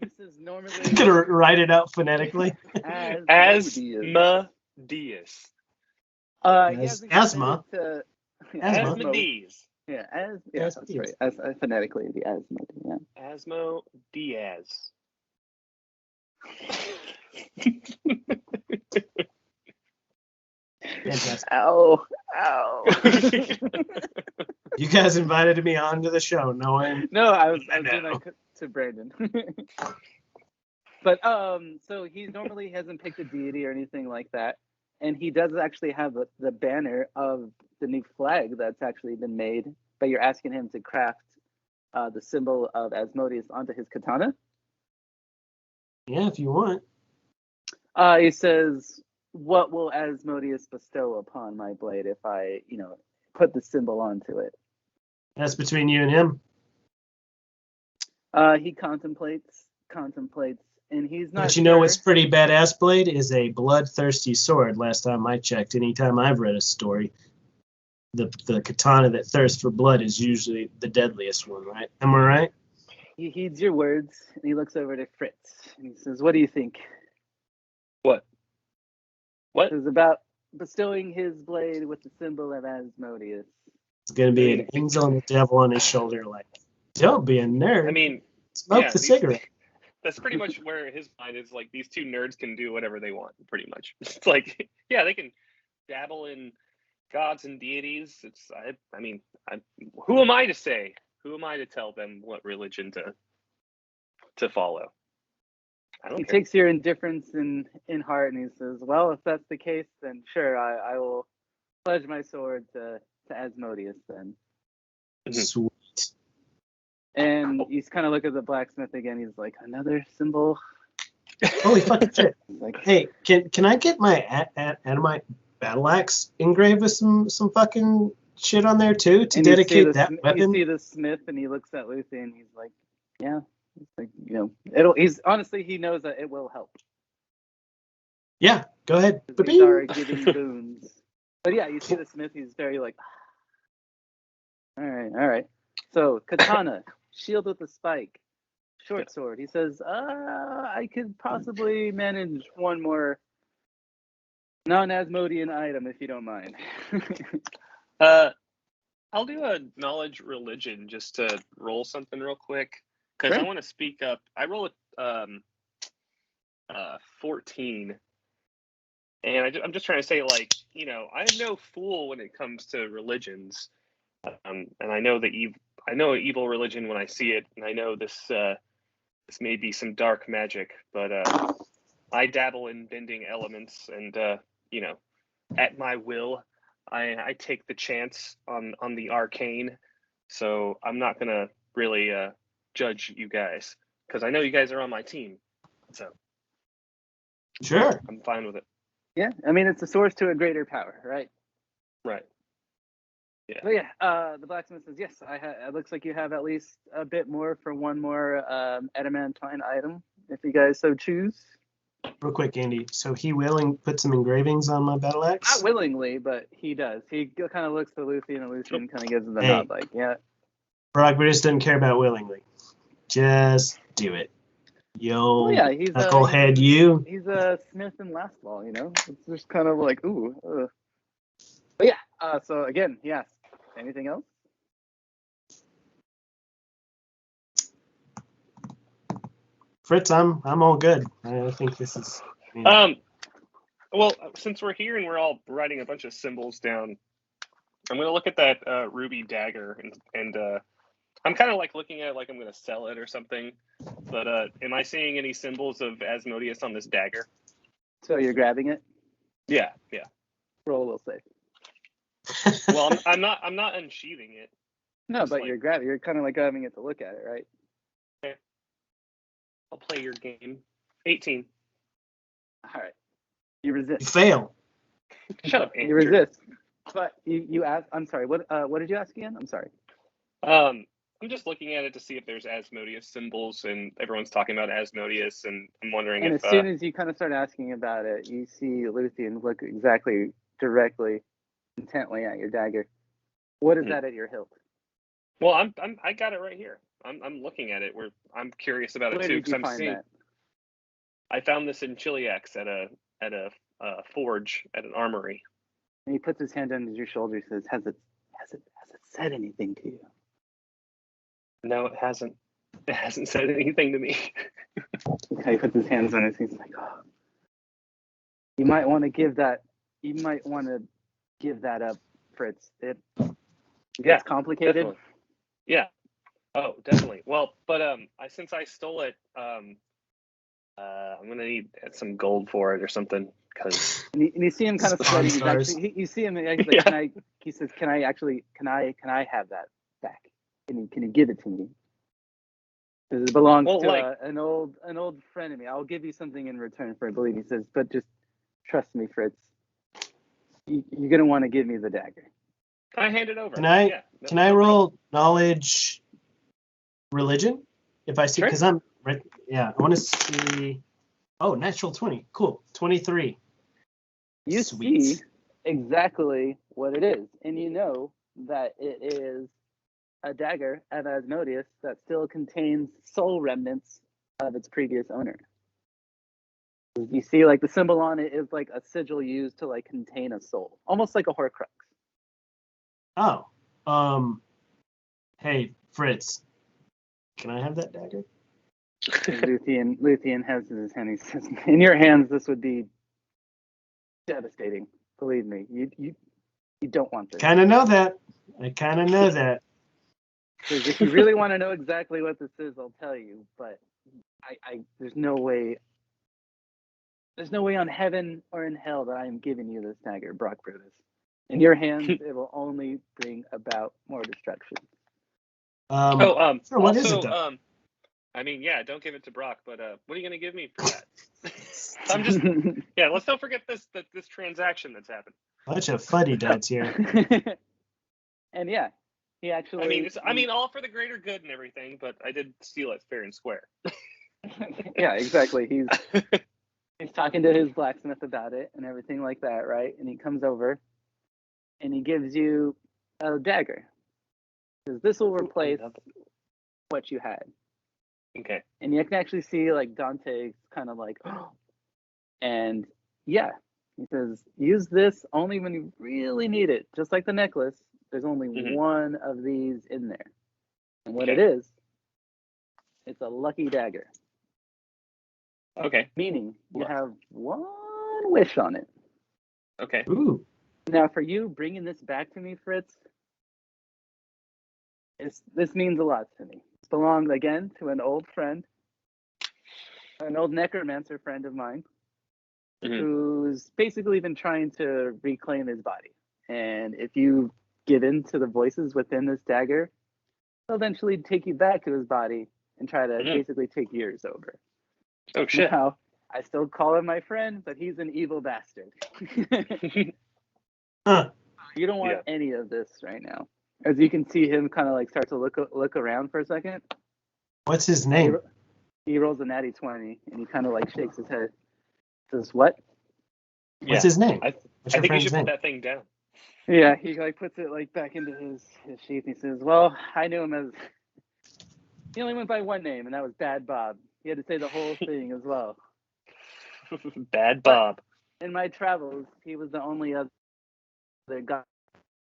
He says normally. I'm gonna write it out phonetically. Asmodeus. Asthma. Asmodeus. Yeah, that's right. Phonetically, the Asmodeus. Yeah. Asmodeus. Fantastic. Ow. You guys invited me onto the show, knowing. No, I was doing that to Brandon. But so he normally hasn't picked a deity or anything like that, and he does actually have the banner of the new flag that's actually been made. But you're asking him to craft the symbol of Asmodeus onto his katana. Yeah, if you want. He says, what will Asmodeus bestow upon my blade if I, put the symbol onto it? That's between you and him. He contemplates, and he's not. But you know what's pretty badass, Blade, is a bloodthirsty sword. Last time I checked, anytime I've read a story, the katana that thirsts for blood is usually the deadliest one, right? Am I right? He heeds your words, and he looks over to Fritz, and he says, what do you think? What? It was about bestowing his blade with the symbol of Asmodeus. It's going to be an angel and a devil on his shoulder, like, don't be a nerd. I mean, smoke the cigarette. That's pretty much where his mind is. Like, these two nerds can do whatever they want, pretty much. It's like, yeah, they can dabble in gods and deities. Who am I to say? Who am I to tell them what religion to follow? I don't care. Takes your indifference in heart, and he says, well, if that's the case, then sure, I will pledge my sword to Asmodeus then. Sweet. And he's kind of look at the blacksmith again. He's like, another symbol. Holy fucking shit! Like, hey, can I get my Atomite battle axe engraved with some fucking shit on there too to dedicate that weapon? You see the smith, and he looks at Lucy, and he's like, yeah. He's like, he knows that it will help. Yeah, go ahead. These are giving boons. But yeah, you see the smith. He's very like, all right. So katana, shield with a spike, short sword. He says, I could possibly manage one more non-Asmodean item if you don't mind. I'll do a knowledge religion just to roll something real quick because Sure. I want to speak up. I roll a 14, and I'm just trying to say, like, I'm no fool when it comes to religions, and I know I know evil religion when I see it, and I know this may be some dark magic, but I dabble in bending elements, and at my will. I take the chance on the arcane, so I'm not gonna really judge you guys because I know you guys are on my team, so Sure. I'm fine with it. Yeah, I mean it's a source to a greater power, right? Right. Yeah. But yeah, the blacksmith says yes. It looks like you have at least a bit more for one more adamantine item, if you guys so choose. Real quick, Andy. So he willing put some engravings on my battle axe? Not willingly, but he does. He kind of looks to Luthien, and Luthien kind of gives him the Hey. nod, like, yeah. Brock just doesn't care about willingly. Just do it. Yo, Well, yeah, he's knucklehead, you. He's a Smith and Lastball, you know. It's just kind of like, ooh. But yeah. So again, he asks, anything else? Fritz, I'm all good. I think this is. Well, since we're here and we're all writing a bunch of symbols down, I'm gonna look at that ruby dagger and I'm kind of like looking at it like I'm gonna sell it or something. But am I seeing any symbols of Asmodeus on this dagger? So you're grabbing it? Yeah. Roll a little safe. Well, I'm not unsheathing it. No, Just but like- you're grabbing. You're kind of like grabbing it to look at it, right? I'll play your game. 18. All right. You You resist. fail. Shut up, You Andrew. resist. But you ask. I'm sorry. What did you ask again? I'm sorry. I'm just looking at it to see if there's Asmodeus symbols, and everyone's talking about Asmodeus, and I'm wondering And if as soon as you kind of start asking about it, you see Luthien look directly, intently at your dagger. What is that at your hilt? well, I got it right here. I'm looking at it. I'm curious about it Where too did because you I'm find seeing. that? I found this in Chiliax at a forge at an armory. And he puts his hand under your shoulder. He says, "Has it said anything to you?" No, it hasn't. It hasn't said anything to me. Okay, he puts his hands on it. He's like, "Oh, you might want to give that. You might want to give that up, Fritz. It's complicated." Definitely. Yeah. Oh, definitely. Well, but since I stole it, I'm gonna need some gold for it or something because And you see him kind of Spawn sweating. He's stars. actually, he, you see him. He's like, Yeah. He says, "Can I have that back? Can you give it to me? Because it belongs to an old friend of me. I'll give you something in return for it." I believe he says, "But just trust me, Fritz. You're gonna want to give me the dagger." I hand it over. Can I Yeah, can I roll knowledge religion if I see Sure. because I'm right? Yeah, I want to see. Oh, natural 20. Cool. 23. You Sweet. see exactly what it is, and you know that it is a dagger of Asmodeus that still contains soul remnants of its previous owner. You see, like the symbol on it is like a sigil used to like contain a soul, almost like a Horcrux. Oh. Hey, Fritz. Can I have that dagger? Luthien has in his hand. He says, "In your hands, this would be devastating. Believe me, you don't want this." Kind of know that. I kind of know that. Because if you really want to know exactly what this is, I'll tell you. But there's no way on heaven or in hell that I am giving you this dagger, Brock Brutus. In your hands, it will only bring about more destruction. Sure, what is also, it though? I mean, yeah, don't give it to Brock, but what are you gonna give me for that? I'm just, yeah, let's don't forget this transaction that's happened. Bunch of fuddy-duds here. And yeah, he actually. I mean, all for the greater good and everything, but I did steal it fair and square. Yeah, exactly. He's talking to his blacksmith about it and everything like that, right? And he comes over and he gives you a dagger. Because this will replace what you had. Okay. And you can actually see like Dante kind of like, and yeah, he says, use this only when you really need it. Just like the necklace, there's only one of these in there. And what it is, it's a lucky dagger. Okay. Meaning you have one wish on it. Okay. Ooh. Now, for you bringing this back to me, Fritz, this means a lot to me. It belongs, again, to an old friend, an old necromancer friend of mine. who's basically been trying to reclaim his body. And if you give in to the voices within this dagger, they'll eventually take you back to his body and try to basically take yours over. Oh shit! Now, I still call him my friend, but he's an evil bastard. Huh. You don't want any of this right now. As you can see him kind of like start to look around for a second. What's his name? He rolls a natty 20 and he kind of like shakes his head. Says, what? What's his name? I think you should put that thing down. Yeah, he like puts it like back into his sheath. He says, well, I knew him as, he only went by one name, and that was Bad Bob. He had to say the whole thing as well. Bad Bob. But in my travels, he was the only other guy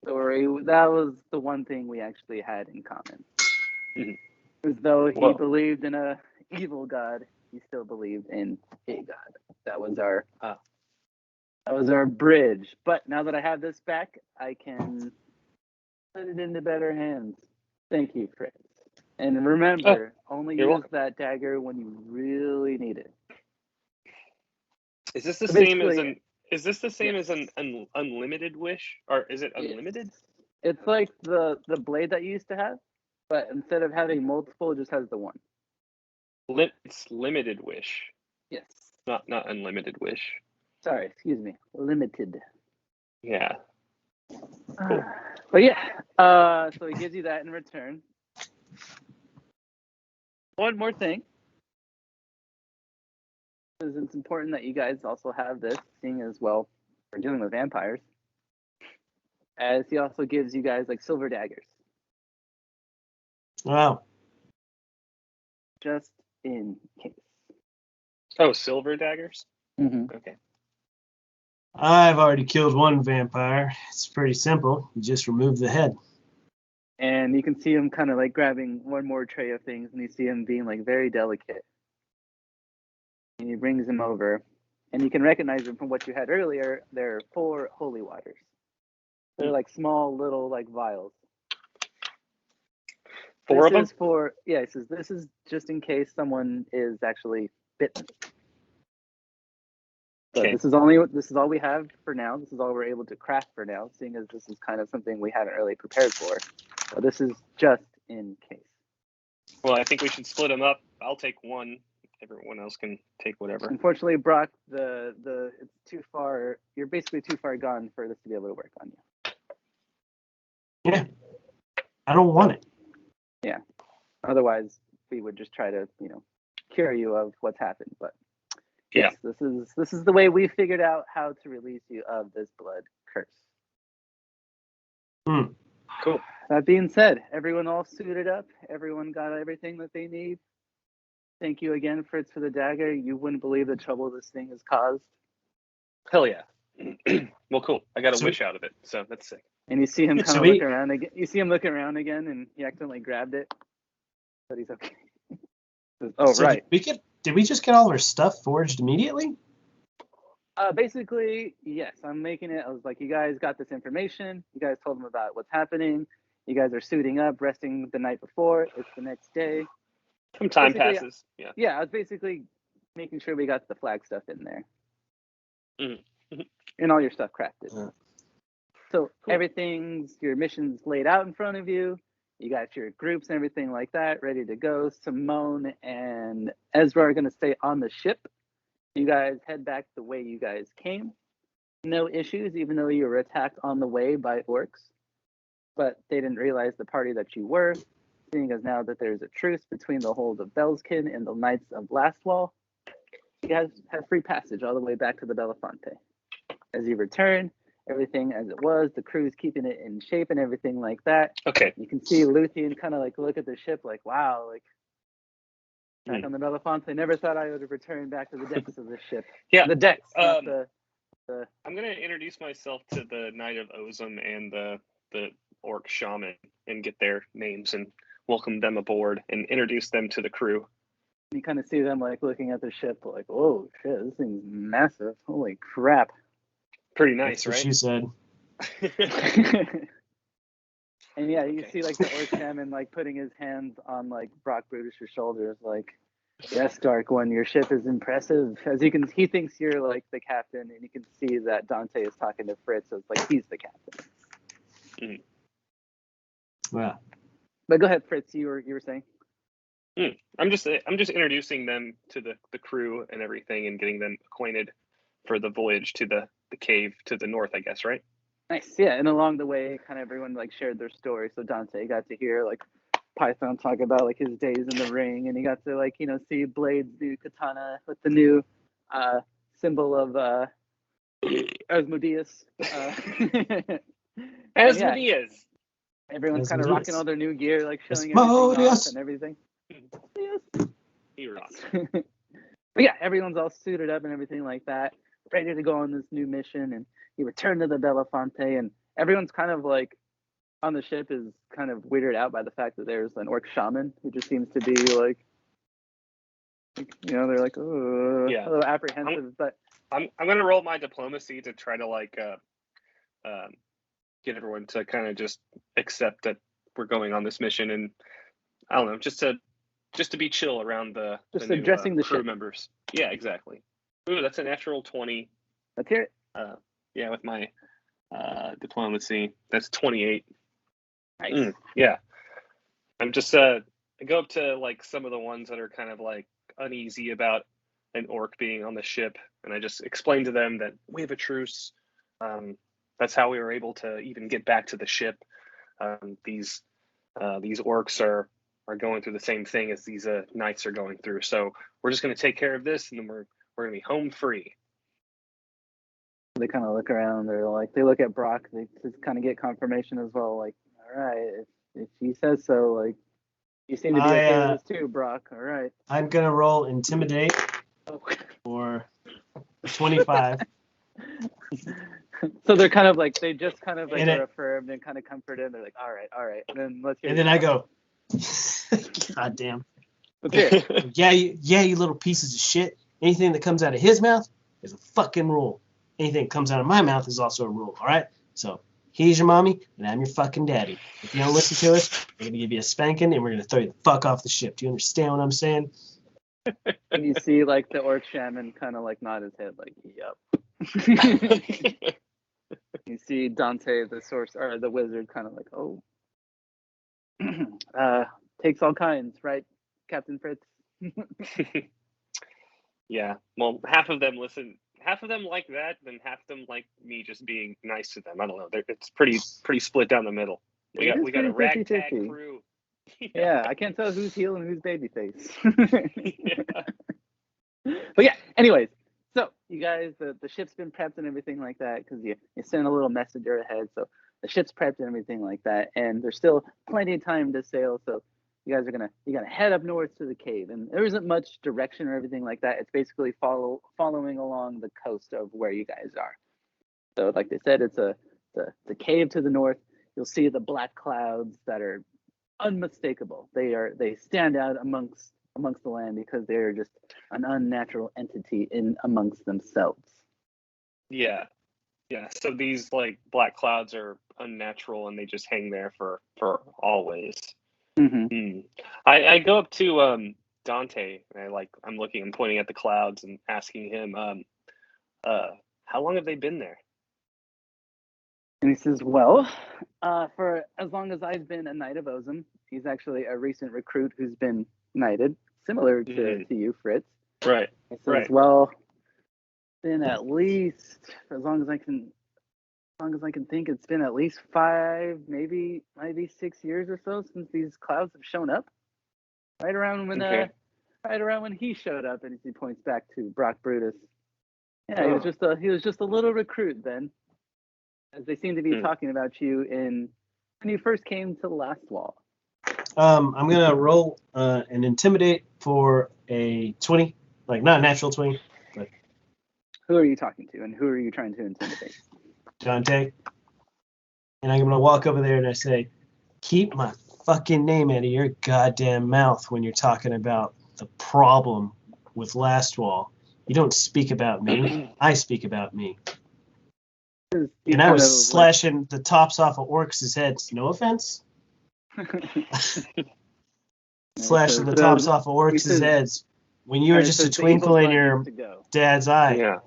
story. That was the one thing we actually had in common. As though he believed in a evil god, he still believed in a god. That was our bridge. But now that I have this back, I can put it into better hands. Thank you, friends. And remember, only use that dagger when you really need it. Is this the same as an? Is this the same as an unlimited wish, or is it unlimited? It's like the blade that you used to have, but instead of having multiple, it just has the one. It's limited wish. Yes. Not unlimited wish. Sorry, excuse me. Limited. Yeah. Cool. But yeah, so he gives you that in return. One more thing. Because it's important that you guys also have this, seeing as well we're dealing with vampires. As he also gives you guys like silver daggers. Wow. Just in case. Oh, silver daggers? Okay. I've already killed one vampire. It's pretty simple. You just remove the head. And you can see him kind of like grabbing one more tray of things, and you see him being like very delicate. And he brings them over, and you can recognize them from what you had earlier. They're 4 holy waters. They're like small little like vials. 4 of them? He says this is just in case someone is actually bitten. So this is all we have for now. This is all we're able to craft for now, seeing as this is kind of something we haven't really prepared for. So this is just in case. Well, I think we should split them up. I'll take one. Everyone else can take whatever. Unfortunately, Brock, it's too far. You're basically too far gone for this to be able to work on you. Yeah. I don't want it. Yeah. Otherwise, we would just try to, cure you of what's happened. But yes, this is the way we figured out how to release you of this blood curse. Cool. That being said, everyone all suited up. Everyone got everything that they need. Thank you again, Fritz, for the dagger. You wouldn't believe the trouble this thing has caused. Hell yeah. Well, cool. I got a wish out of it, so that's sick. And you see him kind of look around again. You see him looking around again, and he accidentally grabbed it, but he's okay. Right. Did we just get all our stuff forged immediately? Basically, yes. I'm making it. I was like, you guys got this information. You guys told them about what's happening. You guys are suiting up, resting the night before. It's the next day. Some time passes. Yeah. Yeah, I was basically making sure we got the flag stuff in there. And all your stuff crafted. So cool. Your mission's laid out in front of you. You got your groups and everything like that ready to go. Simone and Ezra are going to stay on the ship. You guys head back the way you guys came. No issues, even though you were attacked on the way by orcs. But they didn't realize the party that you were. Seeing as now that there's a truce between the hold of Belskin and the Knights of Lastwall, you guys have free passage all the way back to the Belafonte. As you return, everything as it was, the crew's keeping it in shape and everything like that. Okay. You can see Luthien kind of like look at the ship like, wow, like back on the Belafonte. I never thought I would have returned back to the decks of this ship. Yeah. The decks, not I'm going to introduce myself to the Knight of Ozum and the Orc Shaman and get their names and welcome them aboard and introduce them to the crew. You kind of see them like looking at the ship like, whoa, shit, this thing's massive. Holy crap. Pretty nice, That's what right? she said. And yeah, you see like the Orc Shaman like putting his hands on like Brock Brutus's shoulders like, Yes, Dark One, your ship is impressive. As you can, he thinks you're like the captain, and you can see that Dante is talking to Fritz, so it's like he's the captain. Well, But go ahead, Fritz. You were saying. I'm just introducing them to the crew and everything, and getting them acquainted for the voyage to the cave to the north, I guess, right? Nice, yeah. And along the way, kind of everyone like shared their story. So Dante got to hear like Python talk about like his days in the ring, and he got to like see Blade's new katana with the new symbol of Asmodeus. Asmodeus. Yeah, everyone's kind of rocking all their new gear, like showing Asmodeus. everything off and everything. He rocks. But yeah, everyone's all suited up and everything like that, ready to go on this new mission. And you return to the Belafonte, and everyone's kind of like on the ship is kind of weirded out by the fact that there's an Orc Shaman who just seems to be like they're like, oh, Yeah. a little apprehensive. But I'm gonna roll my diplomacy to try to like get everyone to kind of just accept that we're going on this mission, and I don't know, just to be chill around the just new, addressing the crew ship members. Yeah, exactly. Ooh, that's a natural 20. Let's hear it. Yeah, with my diplomacy, that's 28. Nice. Yeah, I'm just I go up to like some of the ones that are kind of like uneasy about an orc being on the ship, and I just explain to them that we have a truce. That's how we were able to even get back to the ship. These orcs are going through the same thing as these knights are going through. So we're just going to take care of this, and then we're going to be home free. They kind of look around. They look at Brock. They just kind of get confirmation as well. Like, all right, if he says so, like, you seem to be okay with this too, Brock. All right. I'm gonna roll intimidate for 25. So they're kind of like they just kind of like are affirmed and kind of comforted. They're like, all right. And then let's hear. And then I go, God damn. Okay. Yeah, you little pieces of shit. Anything that comes out of his mouth is a fucking rule. Anything that comes out of my mouth is also a rule. All right. So he's your mommy, and I'm your fucking daddy. If you don't listen to us, we're gonna give you a spanking, and we're gonna throw you the fuck off the ship. Do you understand what I'm saying? And you see like the Orc Shaman kind of like nod his head, like, yep. You see Dante, the or the wizard, kind of like, oh, takes all kinds, right, Captain Fritz? Yeah. Well, half of them listen. Half of them like that, then half of them like me just being nice to them. I don't know. It's pretty split down the middle. We got a ragtag crew. Yeah, I can't tell who's heel and who's babyface. But yeah, anyways, so you guys, the ship's been prepped and everything like that because you sent a little messenger ahead. So the ship's prepped and everything like that, and there's still plenty of time to sail. So you guys are gonna head up north to the cave, and there isn't much direction or everything like that. It's basically following along the coast of where you guys are. So like they said, it's the cave to the north. You'll see the black clouds that are unmistakable. They stand out amongst the land because they are just an unnatural entity in amongst themselves. Yeah. So these like black clouds are unnatural, and they just hang there for always. Mm-hmm. I go up to Dante, and I'm pointing at the clouds and asking him, how long have they been there? And he says, well, for as long as I've been a Knight of Ozum. He's actually a recent recruit who's been knighted, similar to you, Fritz. Right. He says, well, been at least, for as long as I can think, it's been at least 5, maybe 6 years or so since these clouds have shown up. Right around when he showed up, and he points back to Brock Brutus. Yeah, he was just a little recruit then, as they seem to be talking about you when you first came to the last wall. I'm gonna roll an intimidate for a 20, like not a natural 20, but. Who are you talking to, and who are you trying to intimidate? Dante. And I'm gonna walk over there and I say, keep my fucking name out of your goddamn mouth when you're talking about the problem with Last Wall. You don't speak about me. I speak about me. And I was slashing the tops off of orcs' heads. No offense. Slashing the tops off of orcs' heads when you were And it just a says the evil twinkle in blood your needs to go. dad's eye. Yeah.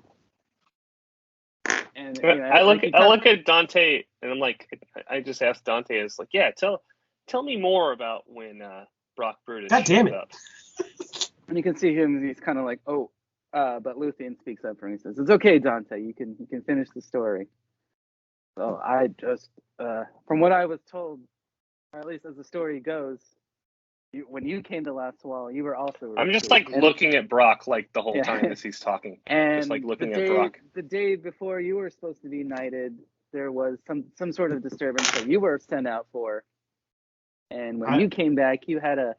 And I look you I cut- look at Dante and I'm like, I just asked Dante, it's like, yeah, tell me more about when Brock Brutus God damn showed it. up. And you can see him. He's kind of like, oh, but Luthien speaks up for him. He says, "It's okay, Dante. You can finish the story." So I just, from what I was told, or at least as the story goes, when you came to Last Wall, you were also. I'm just recruited. like looking at Brock like the whole Yeah. time as he's talking. And Just like looking the at day, Brock. the day before you were supposed to be knighted, there was some sort of disturbance that you were sent out for. And when you came back, you had a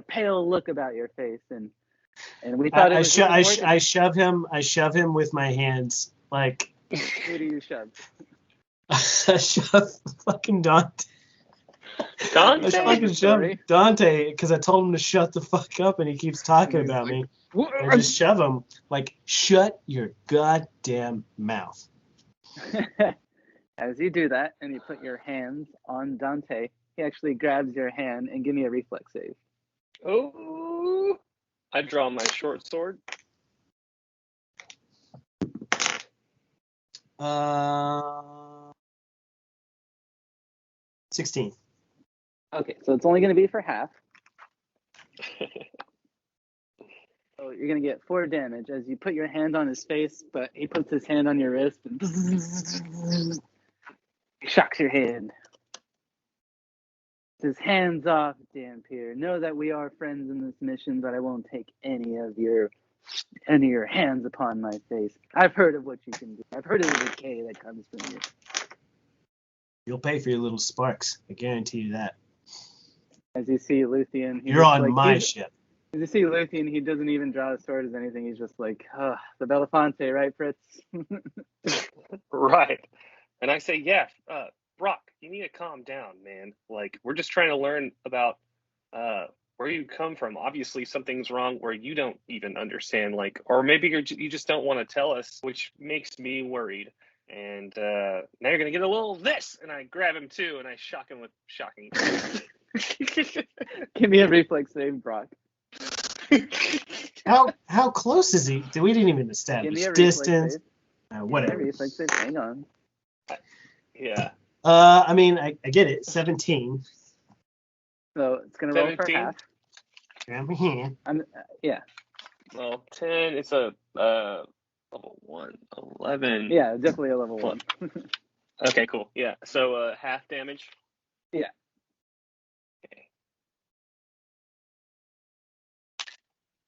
pale look about your face, and we thought I shove him with my hands. Like, Who do you shove? I shove fucking Dante. Dante? I fucking shove Dante because I told him to shut the fuck up and he keeps talking about me. I just shove him. Like, shut your goddamn mouth. As you do that, and you put your hands on Dante, he actually grabs your hand and give me a reflex save. Oh, I draw my short sword. 16. Okay, so it's only going to be for half. So you're going to get 4 damage as you put your hand on his face, but he puts his hand on your wrist and shocks your hand. Says, "Hands off, Dampier. Know that we are friends in this mission, but I won't take any of your hands upon my face. I've heard of what you can do. I've heard of the decay that comes from you." You'll pay for your little sparks. I guarantee you that. As you see Luthien, You're on my ship. As you see Luthien, he doesn't even draw his sword as anything. He's just like, the Belafonte, right, Fritz? Right. And I say, yeah, Brock, you need to calm down, man. Like, we're just trying to learn about where you come from. Obviously, something's wrong where you don't even understand, like, or maybe you just don't want to tell us, which makes me worried. And now you're going to get a little of this. And I grab him, too, and I shock him with shocking. Give me a reflex save, Brock. How close is he? We didn't even establish distance. Whatever. Reflex save. Hang on. Yeah. I mean, I get it. 17. So it's gonna roll for half. Yeah. Well, 10. It's a level 1. 11. Yeah, definitely a level 1. Okay, cool. Yeah. So half damage. Yeah. Okay.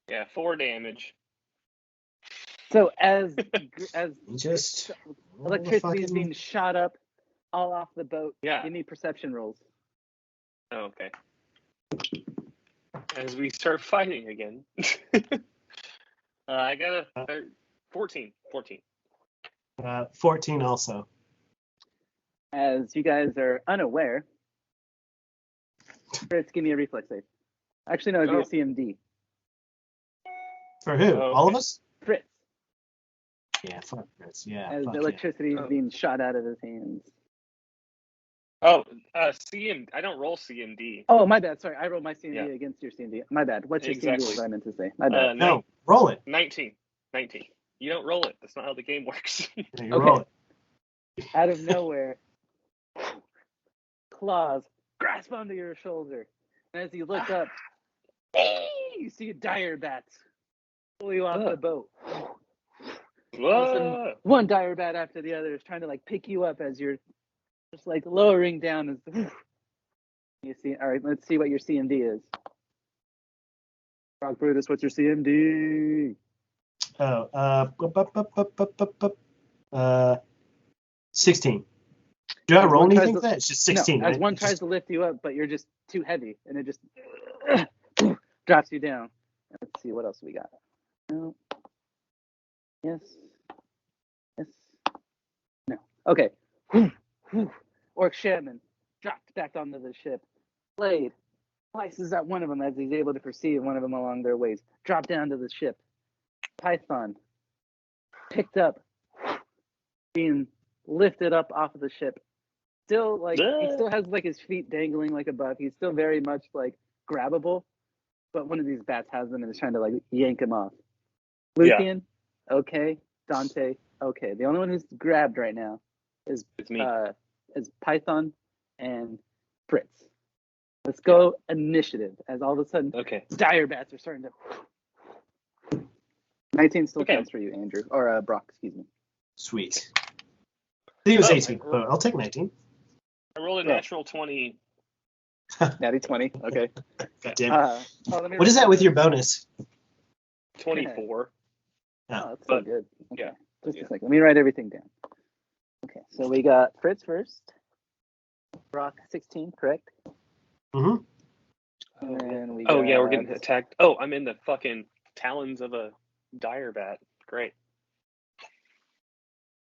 Yeah, 4 damage. So as just electricity is being shot up all off the boat, yeah. Give me perception rolls. Oh, okay. As we start fighting again. I got a 14. 14 also. As you guys are unaware, Fritz, give me a reflex save. Actually, no, it'd be a CMD. For who? Oh, okay. All of us? Fritz. Yeah, fuck Fritz. Yeah. As the electricity is being shot out of his hands. Oh, CMD. I don't roll CMD. Oh, my bad. Sorry, I rolled my CMD against your CMD. My bad. What's your CMD? Is what I meant to say. My bad. No, roll it. 19. You don't roll it. That's not how the game works. You roll it. Out of nowhere, claws grasp onto your shoulder, and as you look up, you see a dire bat pull you off the boat. Whoa. One dire bat after the other is trying to like pick you up as you're just like lowering down. As you see, all right, let's see what your CMD is. Brock Brutus, what's your CMD? 16. Do I roll anything for that? It's just 16. No, as one tries to lift you up, but you're just too heavy, and it just drops you down. Let's see what else we got. No. Yes. No. Okay. Orc Shaman dropped back onto the ship. Blade slices at one of them as he's able to perceive one of them along their ways. Dropped down to the ship. Python picked up, being lifted up off of the ship. Still, like, he still has like his feet dangling like above. He's still very much like grabbable, but one of these bats has them and is trying to like yank him off. Luthien, okay. Dante, okay. The only one who's grabbed right now is me. Is Python and Fritz. Let's go initiative. As all of a sudden, dire bats are starting to. 19 still counts for you, Andrew, or Brock. Excuse me. Sweet. I think it was 18, but I'll take 19. I rolled a natural 20. Natty 20. Okay. Goddamn. What is that with your bonus? 24. Oh, that's so good. Okay. Just a second. Let me write everything down. Okay, so we got Fritz first. Brock 16, correct? Mm-hmm. And then we're getting attacked. Oh, I'm in the fucking talons of a dire bat. Great.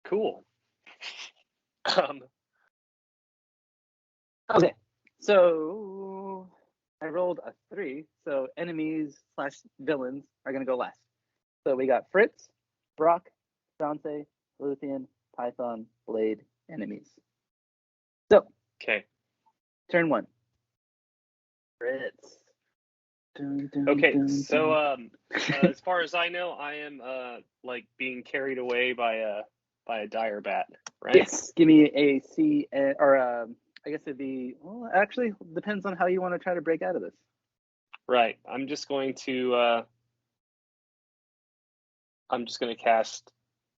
Cool. Okay, so I rolled a 3, so enemies / villains are going to go last. So we got Fritz, Brock, Dante, Luthien, Python, Blade, enemies. So, turn 1. Fritz. As far as I know, I am like being carried away by a dire bat, right? Yes. Give me a C, or I guess it'd be. Well, actually, depends on how you want to try to break out of this. Right. I'm just going to cast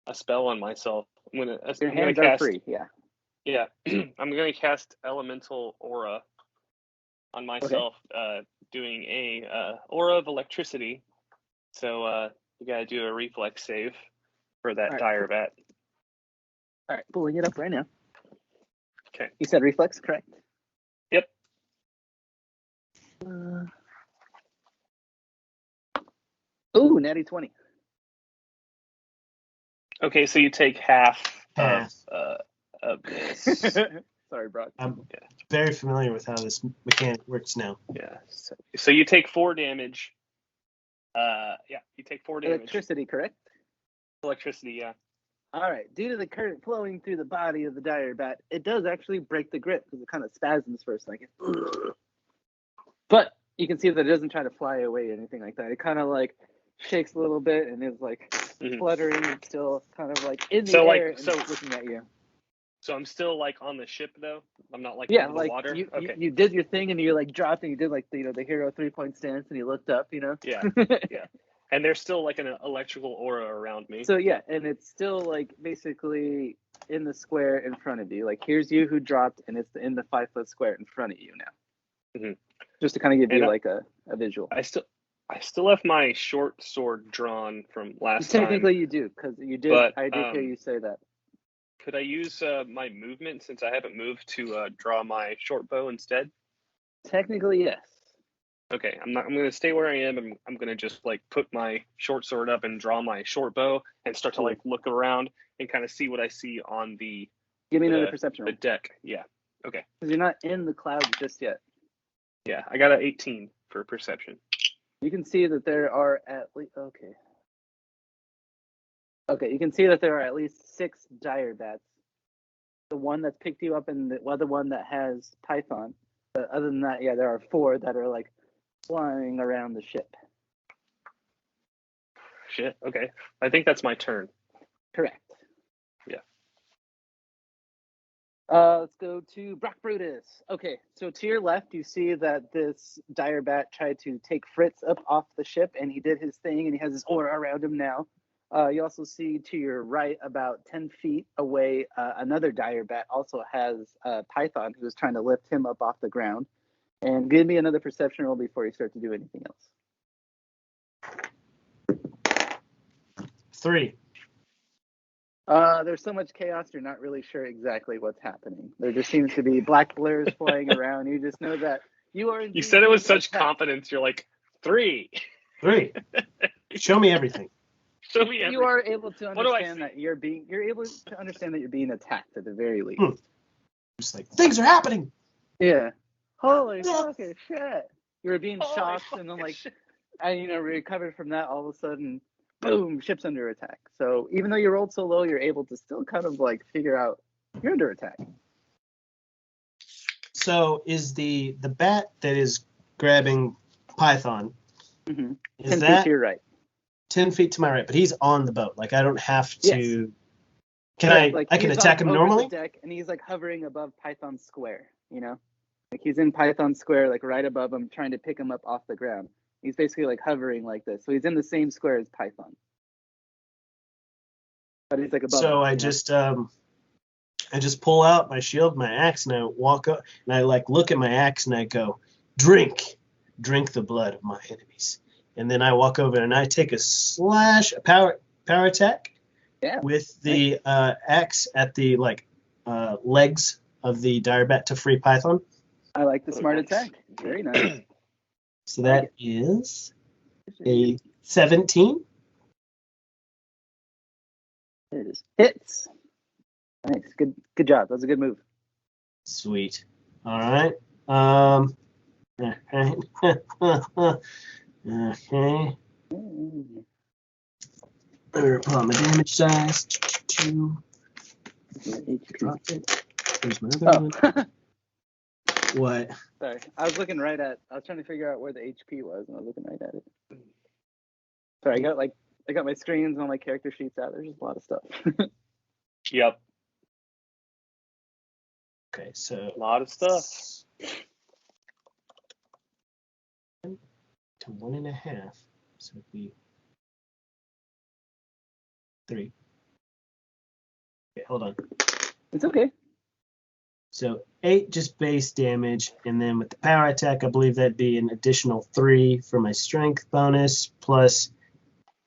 a spell on myself. Your hands are free. Yeah. Yeah. I'm gonna cast Elemental Aura on myself, doing a aura of electricity. So you gotta do a reflex save for that dire bat. All right, pulling it up right now. Okay. You said reflex, correct? Yep. Ooh, natty 20. Okay, so you take half of this. Sorry, Brock. I'm very familiar with how this mechanic works now. Yeah. So you take 4 damage. You take 4 damage. Electricity, correct? Electricity, yeah. All right. Due to the current flowing through the body of the dire bat, it does actually break the grip because it kind of spasms for a second. But you can see that it doesn't try to fly away or anything like that. It kind of like shakes a little bit and is like fluttering and still kind of like in the air and looking at you. So I'm still like on the ship though. I'm not like in the water. You did your thing and you like dropped and you did like the hero 3-point stance and you looked up. Yeah. Yeah. And there's still like an electrical aura around me. So yeah, and it's still like basically in the square in front of you. Like here's you who dropped, and it's in the 5-foot square in front of you now. Mm-hmm. Just to kind of give you like a visual. I still have my short sword drawn from last time. Technically, you do because you did. But, I did hear you say that. Could I use my movement since I haven't moved to draw my short bow instead? Technically, yes. Okay, I'm going to stay where I am, and I'm going to just like put my short sword up and draw my short bow and start to like look around and kind of see what I see on the. Give me another perception roll. The deck, yeah. Okay. Because you're not in the clouds just yet. Yeah, I got an 18 for perception. You can see that there are at least Okay, you can see that there are at least 6 dire bats. The one that's picked you up and the other one that has Python. But other than that, yeah, there are 4 that are like flying around the ship. Shit, okay. I think that's my turn. Correct. Yeah. Let's go to Brock Brutus. Okay, so to your left, you see that this dire bat tried to take Fritz up off the ship, and he did his thing, and he has his aura around him now. You also see to your right, about 10 feet away, another dire bat also has Python, who is trying to lift him up off the ground. And give me another perception roll before you start to do anything else. 3. There's so much chaos, you're not really sure exactly what's happening. There just seems to be black blurs flying around. You just know that you are. You said it with such confidence. You're like 3. 3. Show me everything. Show me everything. You are able to understand that you're able to understand that you're being attacked at the very least. Just like things are happening. Yeah. Holy fucking shit! You were being shocked, and then recovered from that. All of a sudden, boom! Ship's under attack. So even though you rolled so low, you're able to still kind of like figure out you're under attack. So is the bat that is grabbing Python? Mm-hmm. Is 10 feet that to your right. 10 feet to my right? But he's on the boat. Like I don't have to. Can Yeah, I? like, I can he's attack on him over normally. the deck, and he's like hovering above Python Square. You know, like he's in Python Square, like right above him, trying to pick him up off the ground. He's basically like hovering like this, so he's in the same square as Python, but he's like above So him. I You know? just pull out my shield, my axe, and I walk up and I like look at my axe and I go, drink the blood of my enemies. And then I walk over and I take a power attack Yeah. with the axe at the legs of the direbat to free Python. I like the smart nice. attack. Very nice. So that is a 17. It is hits. Nice. Good job. That was a good move. Sweet. All right. Okay. Better pull out my damage size. 2. Drop it. There's my other one. Oh, What? sorry. I was trying to figure out where the HP was, and I was looking right at it. Sorry, I got my screens and all my character sheets out. There's just a lot of stuff. Yep. Okay, so A lot of stuff. to 1.5. So it'd be 3. Okay, hold on. It's okay. So 8 just base damage, and then with the power attack, I believe that'd be an additional 3 for my strength bonus, plus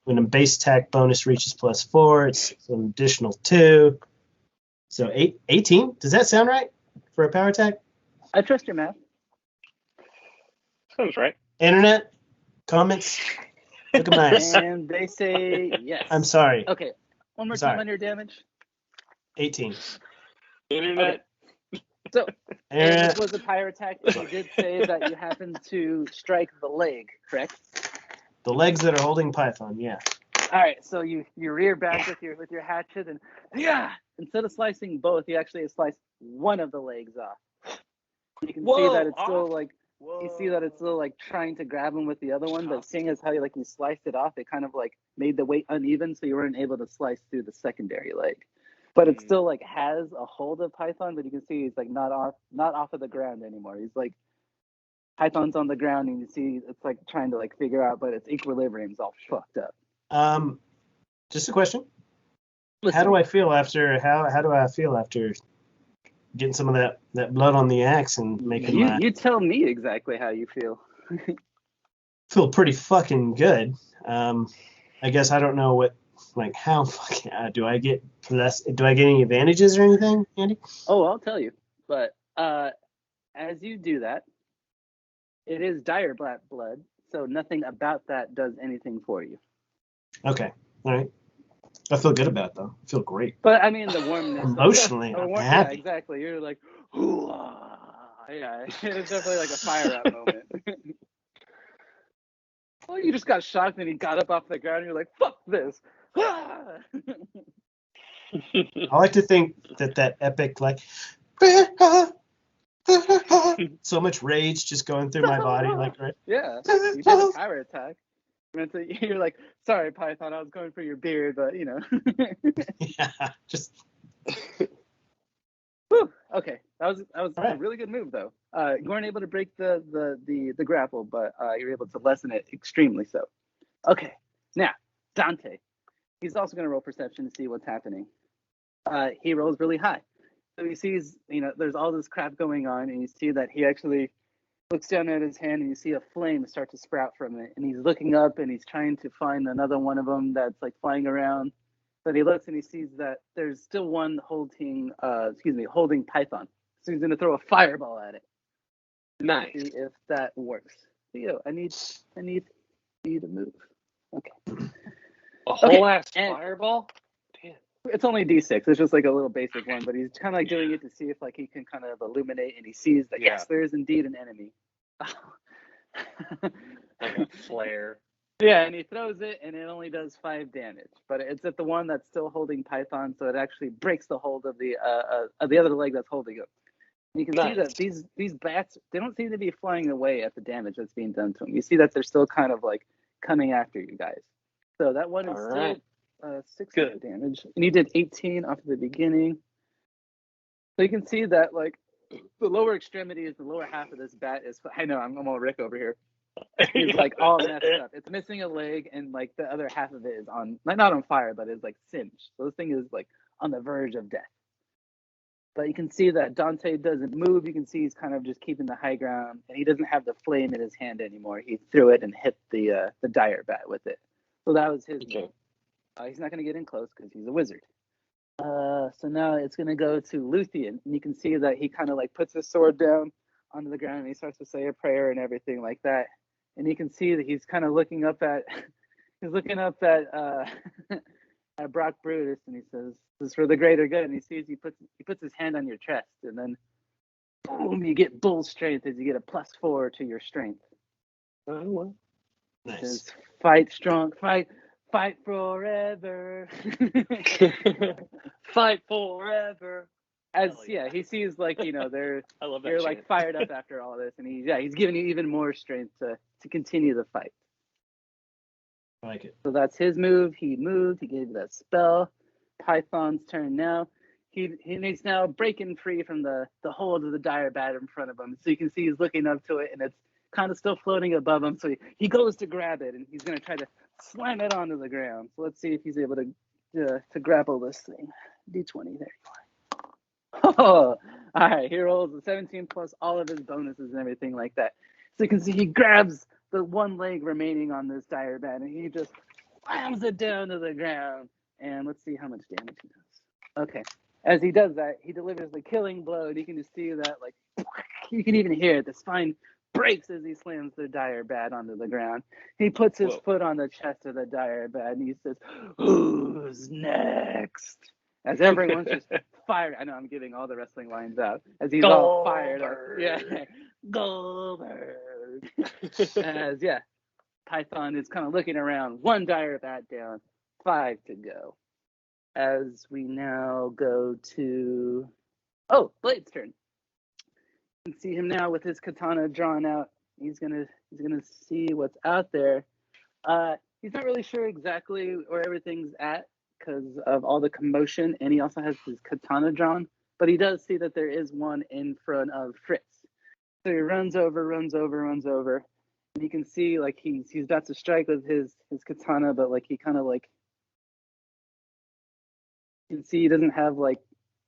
when a base attack bonus reaches +4, it's an additional 2. So 18. Does that sound right for a power attack? I trust your math. Sounds right. Internet comments. Look at my eyes. And they say yes. I'm sorry. Okay. One more Sorry. time on your damage. 18. Internet. So, and Internet. this was a power attack, but you did say that you happened to strike the leg, correct? The legs that are holding Python, yeah. All right, so you rear back with your hatchet, and instead of slicing both, you actually slice one of the legs off. You can see that it's still like you see that it's still like trying to grab him with the other one, but seeing as how you sliced it off, it kind of like made the weight uneven, so you weren't able to slice through the secondary leg. But it still like has a hold of Python, but you can see he's like not off of the ground anymore. He's like Python's on the ground, and you see it's like trying to like figure out, but its equilibrium's all fucked up. Just a question. Listen, How do I feel after getting some of that blood on the axe and making you tell me exactly how you feel. feel pretty fucking good. I guess I don't know what how fucking do I get any advantages or anything, Andy? Oh, I'll tell you. But as you do that, it is dire black blood, so nothing about that does anything for you. Okay. All right. I feel good about it, though. I feel great. But I mean, the warmness. Emotionally, I'm happy. Yeah, exactly. You're like, yeah, it's definitely like a fire up moment. Well, you just got shocked and he got up off the ground and you're like, fuck this. I like to think that epic, so much rage just going through my body, right? Yeah, you did a power attack. You're like, sorry, Python, I was going for your beard, but you know. Yeah, just. Whew, okay, that was right. a really good move, though. You weren't able to break the grapple, but you're able to lessen it extremely so. Okay, now Dante, he's also going to roll perception to see what's happening. He rolls really high, so he sees there's all this crap going on, and you see that he actually looks down at his hand and you see a flame start to sprout from it, and he's looking up and he's trying to find another one of them that's like flying around, but he looks and he sees that there's still one holding Python, so he's going to throw a fireball at it. Nice. See if that works. Theo, I need you to move. Okay. A whole ass fireball? Damn. It's only D6. It's just like a little basic one, but he's kind of like doing it to see if like he can kind of illuminate, and he sees that yes, there is indeed an enemy. Like a flare. Yeah, and he throws it, and it only does 5 damage. But it's at the one that's still holding Python, so it actually breaks the hold of the other leg that's holding it. You can see that these bats, they don't seem to be flying away at the damage that's being done to them. You see that they're still kind of like coming after you guys. So that one is still 6 damage, and you did 18 off the beginning. So you can see that like the lower extremity is the lower half of this bat is. I know I'm all Rick over here. It's like all messed up. It's missing a leg, and like the other half of it is on, like not on fire, but it's like singed. So this thing is like on the verge of death. But you can see that Dante doesn't move. You can see he's kind of just keeping the high ground, and he doesn't have the flame in his hand anymore. He threw it and hit the dire bat with it. So that was his move. He's not going to get in close because he's a wizard. So now it's going to go to Luthien, and you can see that he kind of like puts his sword down onto the ground, and he starts to say a prayer and everything like that. And you can see that he's kind of looking up at at Brock Brutus, and he says, "This is for the greater good." And he sees he puts his hand on your chest, and then boom, you get bull strength as you get a +4 to your strength. Oh, well. Nice. Says, fight strong, fight forever. Fight forever. He sees like they're I love that. you're chant. like fired up after all this, and he's giving you even more strength to continue the fight. I like it. So that's his move. He moved. He gave that spell. Python's turn now. He's now breaking free from the hold of the dire bat in front of him. So you can see he's looking up to it, and it's kind of still floating above him. So he goes to grab it, and he's going to try to slam it onto the ground. So let's see if he's able to grapple this thing. D20, there you are. Oh, all right. He rolls a 17 plus all of his bonuses and everything like that. So you can see he grabs the one leg remaining on this dire bat, and he just slams it down to the ground. And let's see how much damage he does. Okay. As he does that, he delivers the killing blow, and you can just see that, like, you can even hear it. The spine breaks as he slams the dire bat onto the ground. He puts his foot on the chest of the dire bat, and he says, "Who's next?" As everyone's just fired. I know I'm giving all the wrestling lines out. As he's all fired up. Yeah. Goldberg. As, Python is kind of looking around. One dire bat down. 5 to go. As we now go to Blade's turn. You can see him now with his katana drawn out. He's gonna see what's out there. He's not really sure exactly where everything's at because of all the commotion, and he also has his katana drawn. But he does see that there is one in front of Fritz. So he runs over, and you can see like he's about to strike with his katana, but like he kind of like. You can see he doesn't have like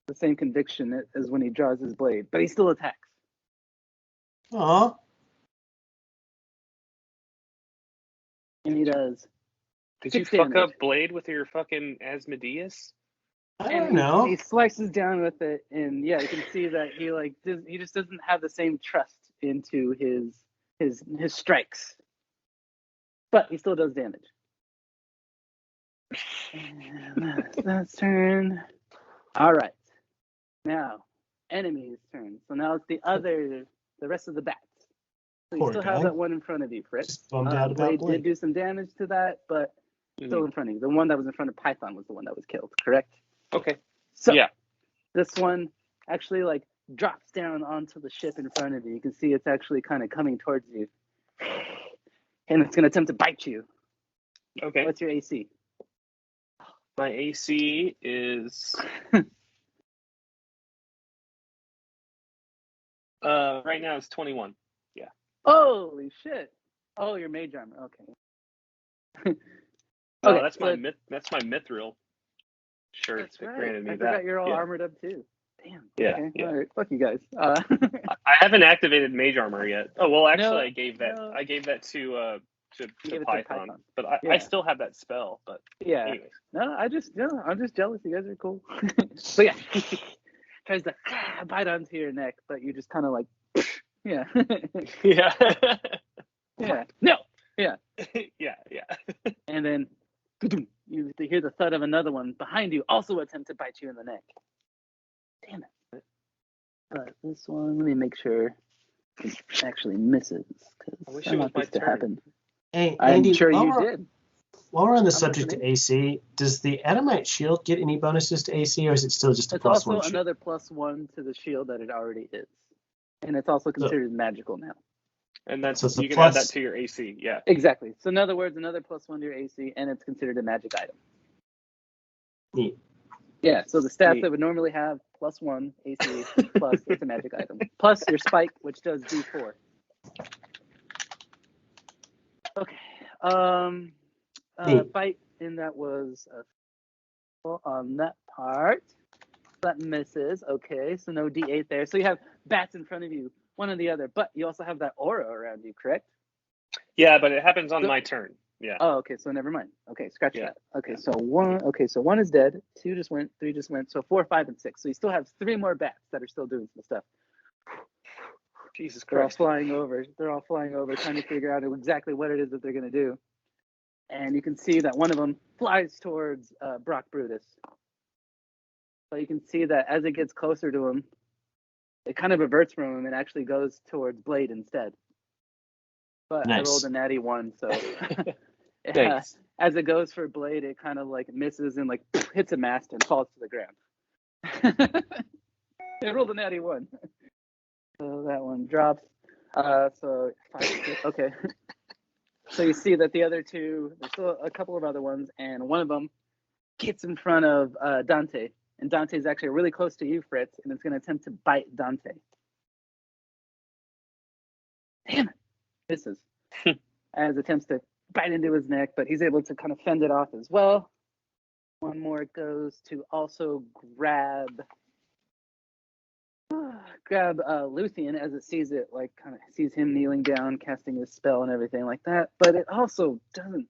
the same conviction as when he draws his blade, but he still attacks. Aw. And he does. Did you fuck up Blade with your fucking Asmodeus? I don't know. He slices down with it, and you can see that he just doesn't have the same trust into his strikes, but he still does damage. And that's turn. All right. Now, enemy's turn. So now it's the rest of the bats. So you still have that one in front of you, Fritz. Blade did do some damage to that, but still in front of you. The one that was in front of Python was the one that was killed, correct? Okay. So this one actually like drops down onto the ship in front of you. You can see it's actually kind of coming towards you. And it's going to attempt to bite you. Okay. What's your AC? My AC is right now it's 21. Yeah. Holy shit! Oh, your mage armor. Okay. Okay, that's my mithril shirt. That's right. Granted me I forgot that. you're all armored up too. Damn. Yeah. Okay. Yeah. All right. Fuck you guys. I haven't activated mage armor yet. Oh well, actually, I gave that to Python, but I still have that spell. But anyways. No, I'm just jealous. You guys are cool. So tries to bite onto your neck, but you just kind of like yeah. No. Yeah. And then you hear the thud of another one behind you, also attempt to bite you in the neck. Damn it. But this one, let me make sure it actually misses. I wish it was my turn. Hey, I'm Andy, sure you did. While we're on the I'm subject listening. of AC, does the Atomite shield get any bonuses to AC, or is it still just a It's plus also one shield? another +1 to the shield that it already is, and it's also considered magical now. And that's So it's a you can add that plus. to your AC. Yeah. Exactly. So in other words, another +1 to your AC, and it's considered a magic item. Neat. Yeah. So the stats Neat. that would normally have +1 AC plus it's a magic item plus your spike, which does D4. Okay. Neat. Bite, and that was on that part. That misses. Okay, so no D8 there. So you have bats in front of you, one or the other, but you also have that aura around you, correct? Yeah, but it happens on my turn. Yeah. Oh, okay, so never mind. Okay, scratch Yeah. that. Okay, so one is dead, 2 just went, 3 just went, so 4, 5, and 6. So you still have 3 more bats that are still doing some stuff. Jesus They're all Christ. flying over. They're all flying over, trying to figure out exactly what it is that they're going to do. And you can see that one of them flies towards Brock Brutus. But you can see that as it gets closer to him, it kind of reverts from him and actually goes towards Blade instead. But I rolled Nice. a natty 1, so Thanks. as it goes for Blade, it kind of like misses and like hits a mast and falls to the ground. I rolled a natty 1. So that one drops. So 5, 6, okay. So you see that the other two, there's still a couple of other ones, and one of them gets in front of Dante. And Dante is actually really close to you, Fritz, and it's going to attempt to bite Dante. Damn it. Misses. As attempts to bite into his neck, but he's able to kind of fend it off as well. One more goes to also grab Luthien as it sees it, like kind of sees him kneeling down, casting his spell and everything like that. But it also doesn't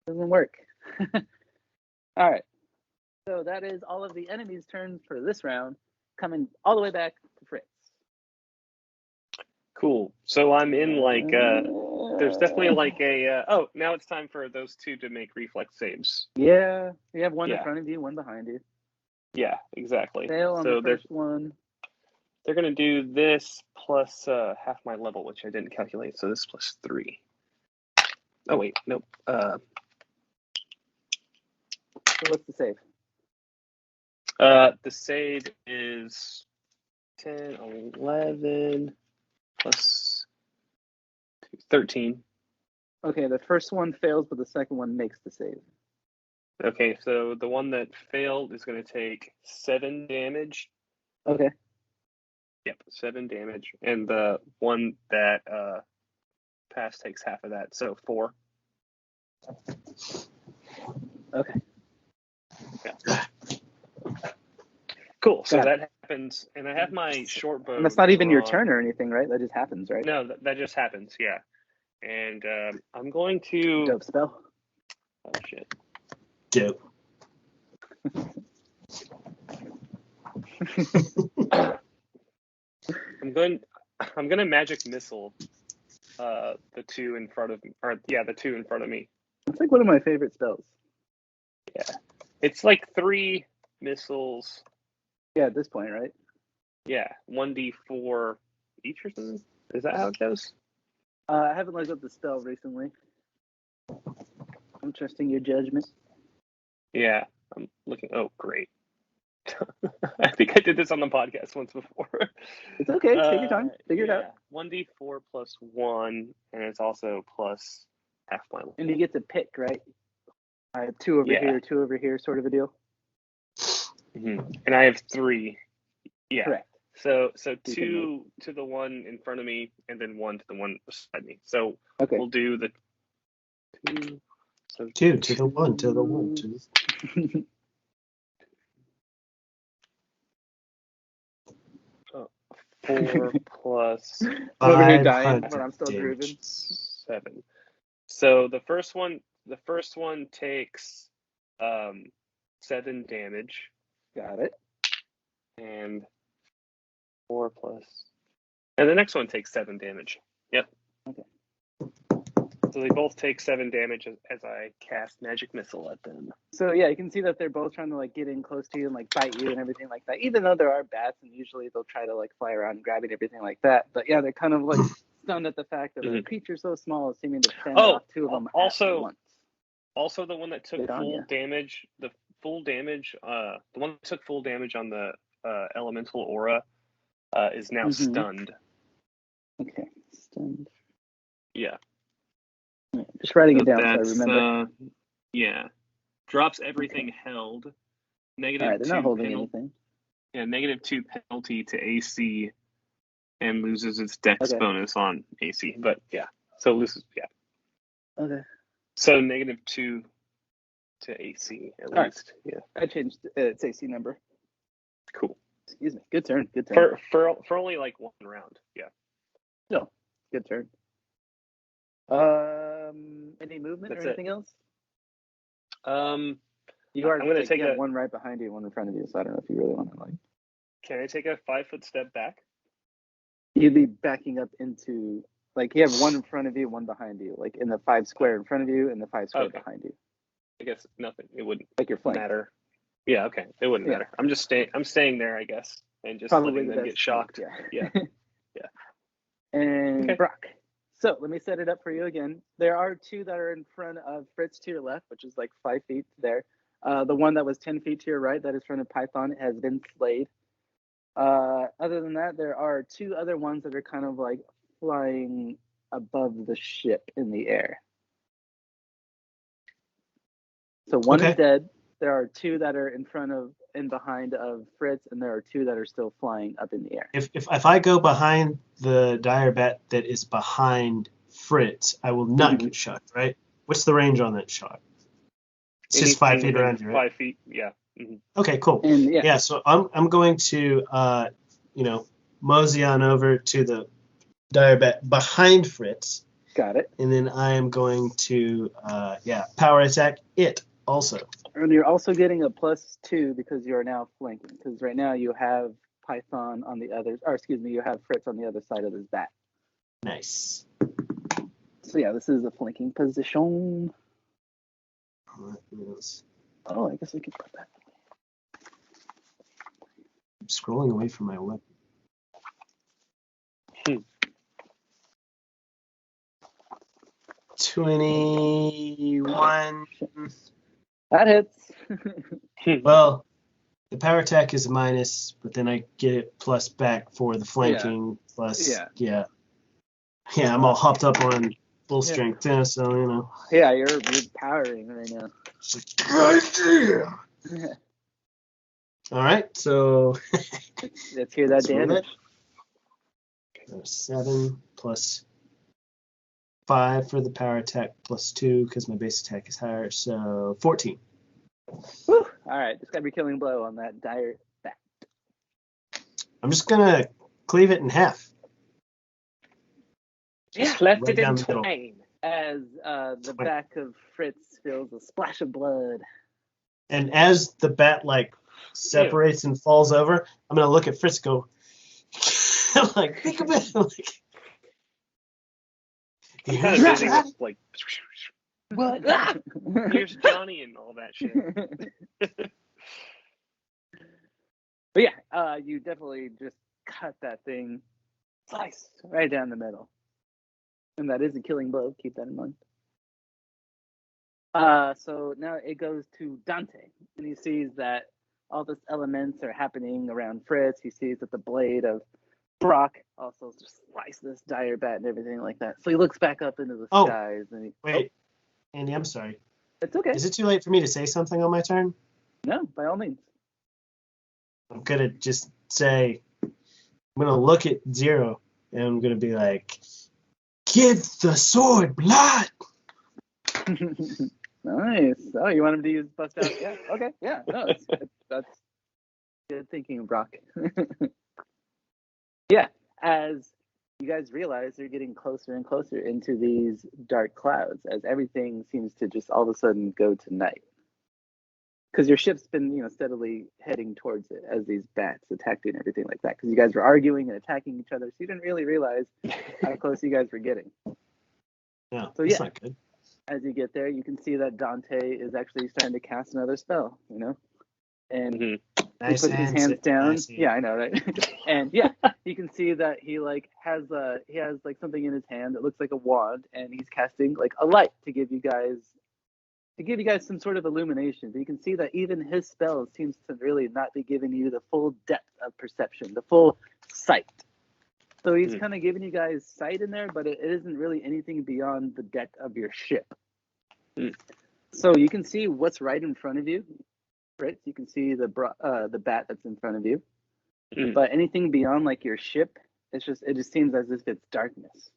work. All right. So that is all of the enemies' turns for this round, coming all the way back to Fritz. Cool. So I'm in like there's definitely like a oh, now it's time for those two to make reflex saves. Yeah, you have one in Yeah. front of you, one behind you. Yeah, exactly. Fail on So the first one. they're gonna do this plus half my level, which I didn't calculate. So this plus 3. Oh wait, nope. So what's the save? The save is 10, 11 plus 2, 13. Okay, the first one fails, but the second one makes the save. Okay, so the one that failed is going to take 7 damage. Okay. Yep, 7 damage. And the one that passed takes half of that, so 4. Okay. Yeah. Cool. So Got that happens, and I have my short bow. And that's not even your drawn. turn or anything, right? That just happens, right? No, that just happens. Yeah. And I'm going to. Dope spell. Oh shit. Dope. I'm gonna magic missile the two in front of me, or yeah, the two in front of me. It's like one of my favorite spells. Yeah, it's like 3 missiles. Yeah, at this point, right? Yeah, 1d4 each or something. Is that how it goes? I haven't looked up the spell recently. I'm trusting your judgment. Yeah, I'm looking. Oh, great. I think I did this on the podcast once before. It's okay. Take your time. Figure it out. 1d4 plus 1, and it's also plus half my level. And you get to pick, right? I have 2 over here, 2 over here, sort of a deal. Mm-hmm. And I have 3. Yeah. Correct. So 2 to the one in front of me, and then 1 to the one beside me. So okay. We'll do the 2. So 2 to the 1 to the 1 to the... 4 plus over here dying, but 500 I'm still grooving. 7. So the first one takes 7 damage. Got it. And 4 plus. And the next one takes 7 damage. Yep. Okay. So they both take 7 damage as I cast magic missile at them. So yeah, you can see that they're both trying to like get in close to you and like bite you and everything like that. Even though there are bats and usually they'll try to like fly around and grab it and everything like that. But yeah, they're kind of like stunned at the fact that a Mhm. creature so small is seeming to fend Oh, off two of them also- at once. Also, the one that took Good on full ya. damage, the one that took full damage on the elemental aura, is now Mhm. stunned. Okay, stunned. Yeah. Just writing So it down so I that's remember. yeah. Drops everything held. All Negative right, they're not 2 holding penalty. anything. Yeah, -2 penalty to AC, and loses its Dex Okay. bonus on AC. But yeah, so loses. Yeah, Okay. so -2 to AC at All right. least. Yeah, I changed its AC number. cool. Excuse me. Good turn. Good turn. For only like one round. Yeah. No. Good turn. Any movement That's or anything else? You are. I'm gonna take you have a. one right behind you, one in front of you. So I don't know if you really want to like. Can I take a 5-foot step back? You'd be backing up into like you have one in front of you, one behind you, like in the 5 square in front of you and the 5 square Okay. behind you, I guess nothing. It wouldn't like your flank. matter. Yeah. Okay. It wouldn't Yeah. matter. I'm just staying. I'm staying there, I guess, and just Probably letting the them best. get shocked. Yeah. Yeah. Yeah. And Okay. Brock. So let me set it up for you again. There are two that are in front of Fritz to your left, which is like 5 feet there. The one that was 10 feet to your right, that is front of Python, has been slayed. Other than that, there are two other ones that are kind of like flying above the ship in the air. So one is Okay. dead. There are two that are in front of and behind of Fritz, and there are two that are still flying up in the air. If I go behind the dire bat that is behind Fritz, I will not Mhm. get shot, right? What's the range on that shot? It's just 5 feet Anything around within you, right? 5 feet. Yeah. Mhm. Okay, cool. And Yeah, so I'm going to mosey on over to the dire bat behind Fritz, got it. and then I am going to power attack it also. And you're also getting a +2 because you are now flanking. Because right now you have Python on the other, or excuse me, you have Fritz on the other side of this bat. Nice. So yeah, this is a flanking position. Oh, I guess I can put that. I'm scrolling away from my weapon. 21. That hits. Well, the power attack is a minus, but then I get it plus back for the flanking plus. Yeah. Yeah, I'm all hopped up on full strength, so Yeah, you're powering right now. All right, so Let's hear that damage. 7 plus 5 for the power attack plus 2 because my base attack is higher, so 14. Whew. All right, just gotta be killing blow on that dire bat. I'm just gonna cleave it in half. Just left Right it down in the middle. twain. As the back of Fritz feels a splash of blood. And as the bat separates and falls over, I'm gonna look at Fritz and go like think of it like I'm kind of busy with What? Here's Johnny and all that shit. But yeah, you definitely just cut that thing, slice right down the middle, and that is a killing blow. Keep that in mind. So now it goes to Dante, and he sees that all this elements are happening around Fritz. He sees that the blade of Brock also just slice this dire bat and everything like that. So he looks back up into the skies and he, wait, Andy, I'm sorry. It's okay. Is it too late for me to say something on my turn? No, by all means. I'm gonna just say I'm gonna look at Zero and I'm gonna be like, give the sword blood. Nice. Oh, you want him to use bust out? Yeah. Okay. Yeah. No, that's good thinking, Brock. Yeah. As you guys realize, you're getting closer and closer into these dark clouds, as everything seems to just all of a sudden go to night. Because your ship's been, steadily heading towards it as these bats attacked you and everything like that. Because you guys were arguing and attacking each other, so you didn't really realize how close you guys were getting. Yeah. So that's not good. As you get there, you can see that Dante is actually starting to cast another spell, and Nice he puts his hands hands. down. I see. Yeah, I know, right? And yeah, you can see that he like has like something in his hand that looks like a wand, and he's casting like a light to give you guys some sort of illumination. But you can see that even his spell seems to really not be giving you the full depth of perception, the full sight. So he's kind of giving you guys sight in there, but it isn't really anything beyond the deck of your ship. So you can see what's right in front of you, Fritz. You can see the bat that's in front of you. But anything beyond like your ship, it just seems as if it's darkness.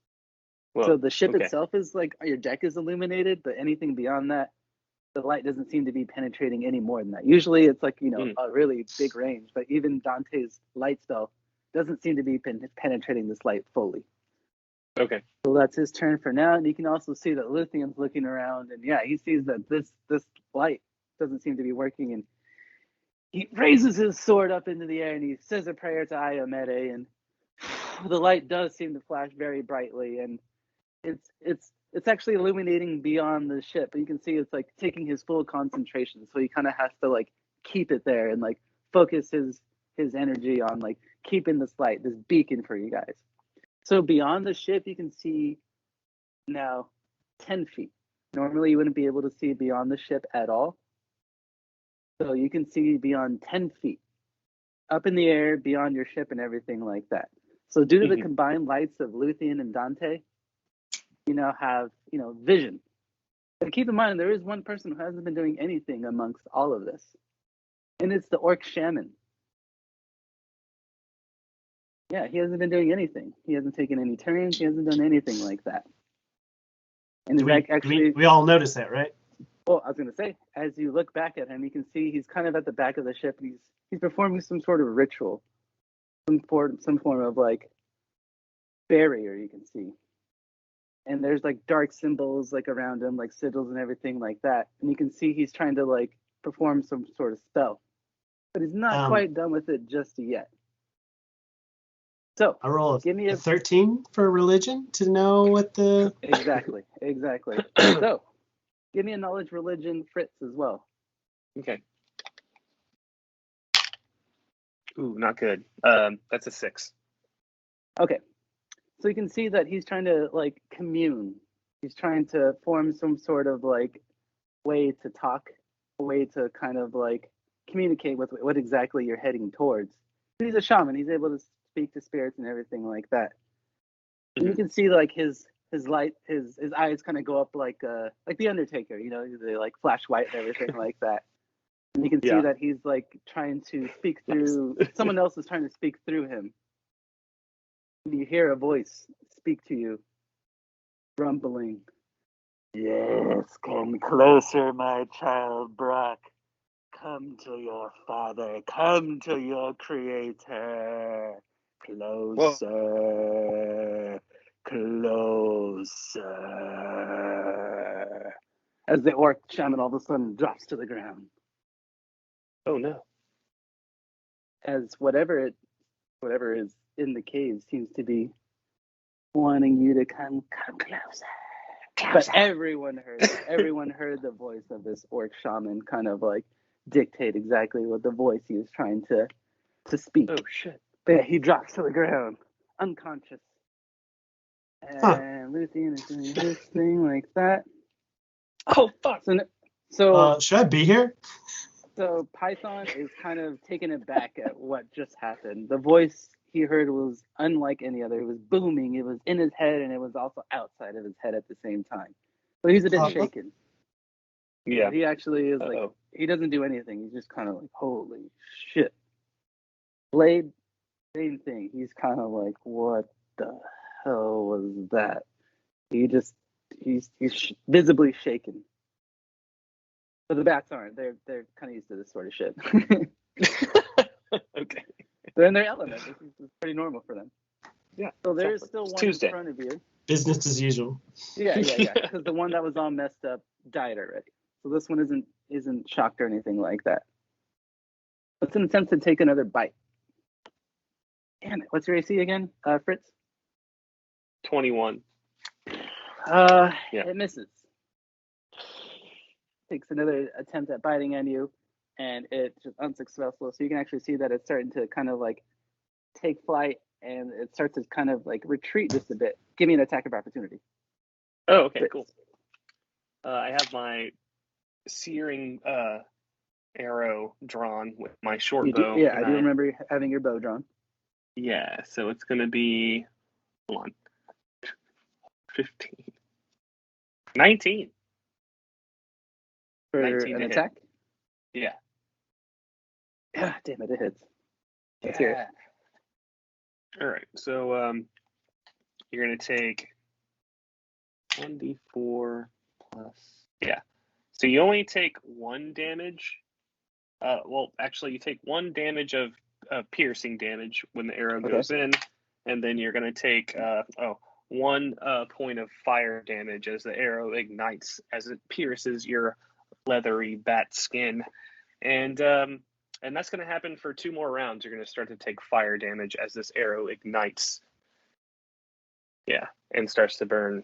Well, so the ship itself is like your deck is illuminated, but anything beyond that, the light doesn't seem to be penetrating any more than that. Usually it's like, a really big range, but even Dante's light spell doesn't seem to be penetrating this light fully. Okay. So that's his turn for now. And you can also see that Lithium's looking around, and yeah, he sees that this light doesn't seem to be working, and he raises his sword up into the air and he says a prayer to Iomede, and the light does seem to flash very brightly, and it's actually illuminating beyond the ship, but you can see it's like taking his full concentration, so he kind of has to like keep it there and like focus his energy on like keeping this light, this beacon for you guys. So beyond the ship, you can see now 10 feet. Normally you wouldn't be able to see beyond the ship at all. So you can see beyond 10 feet up in the air, beyond your ship and everything like that. So due to the combined lights of Luthien and Dante, you now have, vision. But keep in mind, there is one person who hasn't been doing anything amongst all of this. And it's the Orc Shaman. Yeah, he hasn't been doing anything. He hasn't taken any turns. He hasn't done anything like that. And we all notice that, right? Well, I was going to say, as you look back at him, you can see he's kind of at the back of the ship. And he's performing some sort of ritual, some form of like barrier. You can see. And there's like dark symbols like around him, like sigils and everything like that. And you can see he's trying to like perform some sort of spell, but he's not quite done with it just yet. So I roll give me a 13 for religion to know what the exactly. So give me a knowledge religion, Fritz, as well. Okay. Ooh, not good. That's a 6. Okay. So you can see that he's trying to like commune. He's trying to form some sort of like way to talk, a way to kind of like communicate with what exactly you're heading towards. He's a shaman. He's able to speak to spirits and everything like that. And you can see like his light, his eyes kind of go up like the Undertaker. They like flash white and everything like that. And you can see that he's like trying to speak through someone else is trying to speak through him. You hear a voice speak to you, rumbling. Yes, come closer, my child Brock. Come to your father. Come to your creator. Closer. Whoa. Closer. As the Orc Shaman all of a sudden drops to the ground. Oh no. As whatever is in the cave seems to be wanting you to come closer. But everyone heard the voice of this Orc Shaman kind of like dictate exactly what the voice he was trying to speak. Oh shit. But yeah, he drops to the ground, unconscious. And Luthien is doing this thing like that. Oh fuck. So should I be here? So Python is kind of taken aback at what just happened. The voice he heard was unlike any other. It was booming. It was in his head, and it was also outside of his head at the same time. So he's a bit shaken. Yeah. So he actually is like, he doesn't do anything. He's just kind of like, holy shit. Blade, same thing. He's kind of like, what the hell was that? He's visibly shaken. But the bats aren't. They're kind of used to this sort of shit. Okay. They're in their element. This is pretty normal for them. Yeah. So there's still one Tuesday. in front of you. Business as usual. Yeah. Because the one that was all messed up died already. So this one isn't shocked or anything like that. It's an attempt to take another bite. Damn it. What's your AC again, Fritz? 21. It misses. Takes another attempt at biting on you. and it's just unsuccessful. So you can actually see that it's starting to kind of like take flight, and it starts to kind of like retreat just a bit. Give me an attack of opportunity. Oh, okay, cool. I have my searing arrow drawn with my short bow. Yeah, I do remember having your bow drawn. Yeah, so it's going to be, hold on, 15. 19. For 19 an to hit. attack? Yeah. Ah, damn it hits. Let's hear it. All right, so you're going to take 1d4 plus, yeah. So you only take 1 damage. Well, actually, you take 1 damage of piercing damage when the arrow goes in, and then you're going to take 1 point of fire damage as the arrow ignites as it pierces your leathery bat skin, and that's going to happen for 2 more rounds. You're going to start to take fire damage as this arrow ignites, and starts to burn.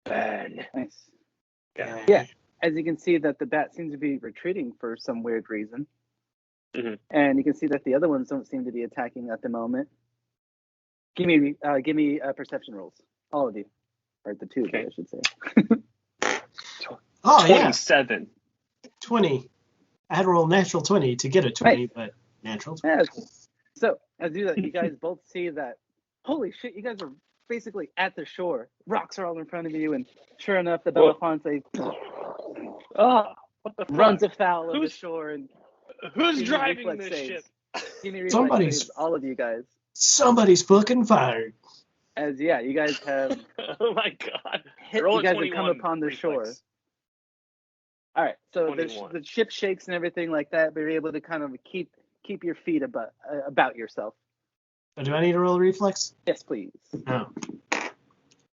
Nice. Yeah. As you can see that the bat seems to be retreating for some weird reason. Mm-hmm. And you can see that the other ones don't seem to be attacking at the moment. Give me perception rolls, all of you, or the 2 of you, I should say. 27. 20. I had to roll natural 20 to get a 20, but natural 20. Yeah. So as you guys both see that, holy shit, you guys are basically at the shore. Rocks are all in front of you, and sure enough, the Belafonte what the runs fuck? afoul of the shore. And Who's driving this ship? Give me reflex saves, all of you guys. Somebody's fucking fired. As you guys have. Oh my god! You guys have come upon the shore. All right, so the ship shakes and everything like that, but you're able to kind of keep your feet about yourself. Do I need to roll a reflex? Yes, please.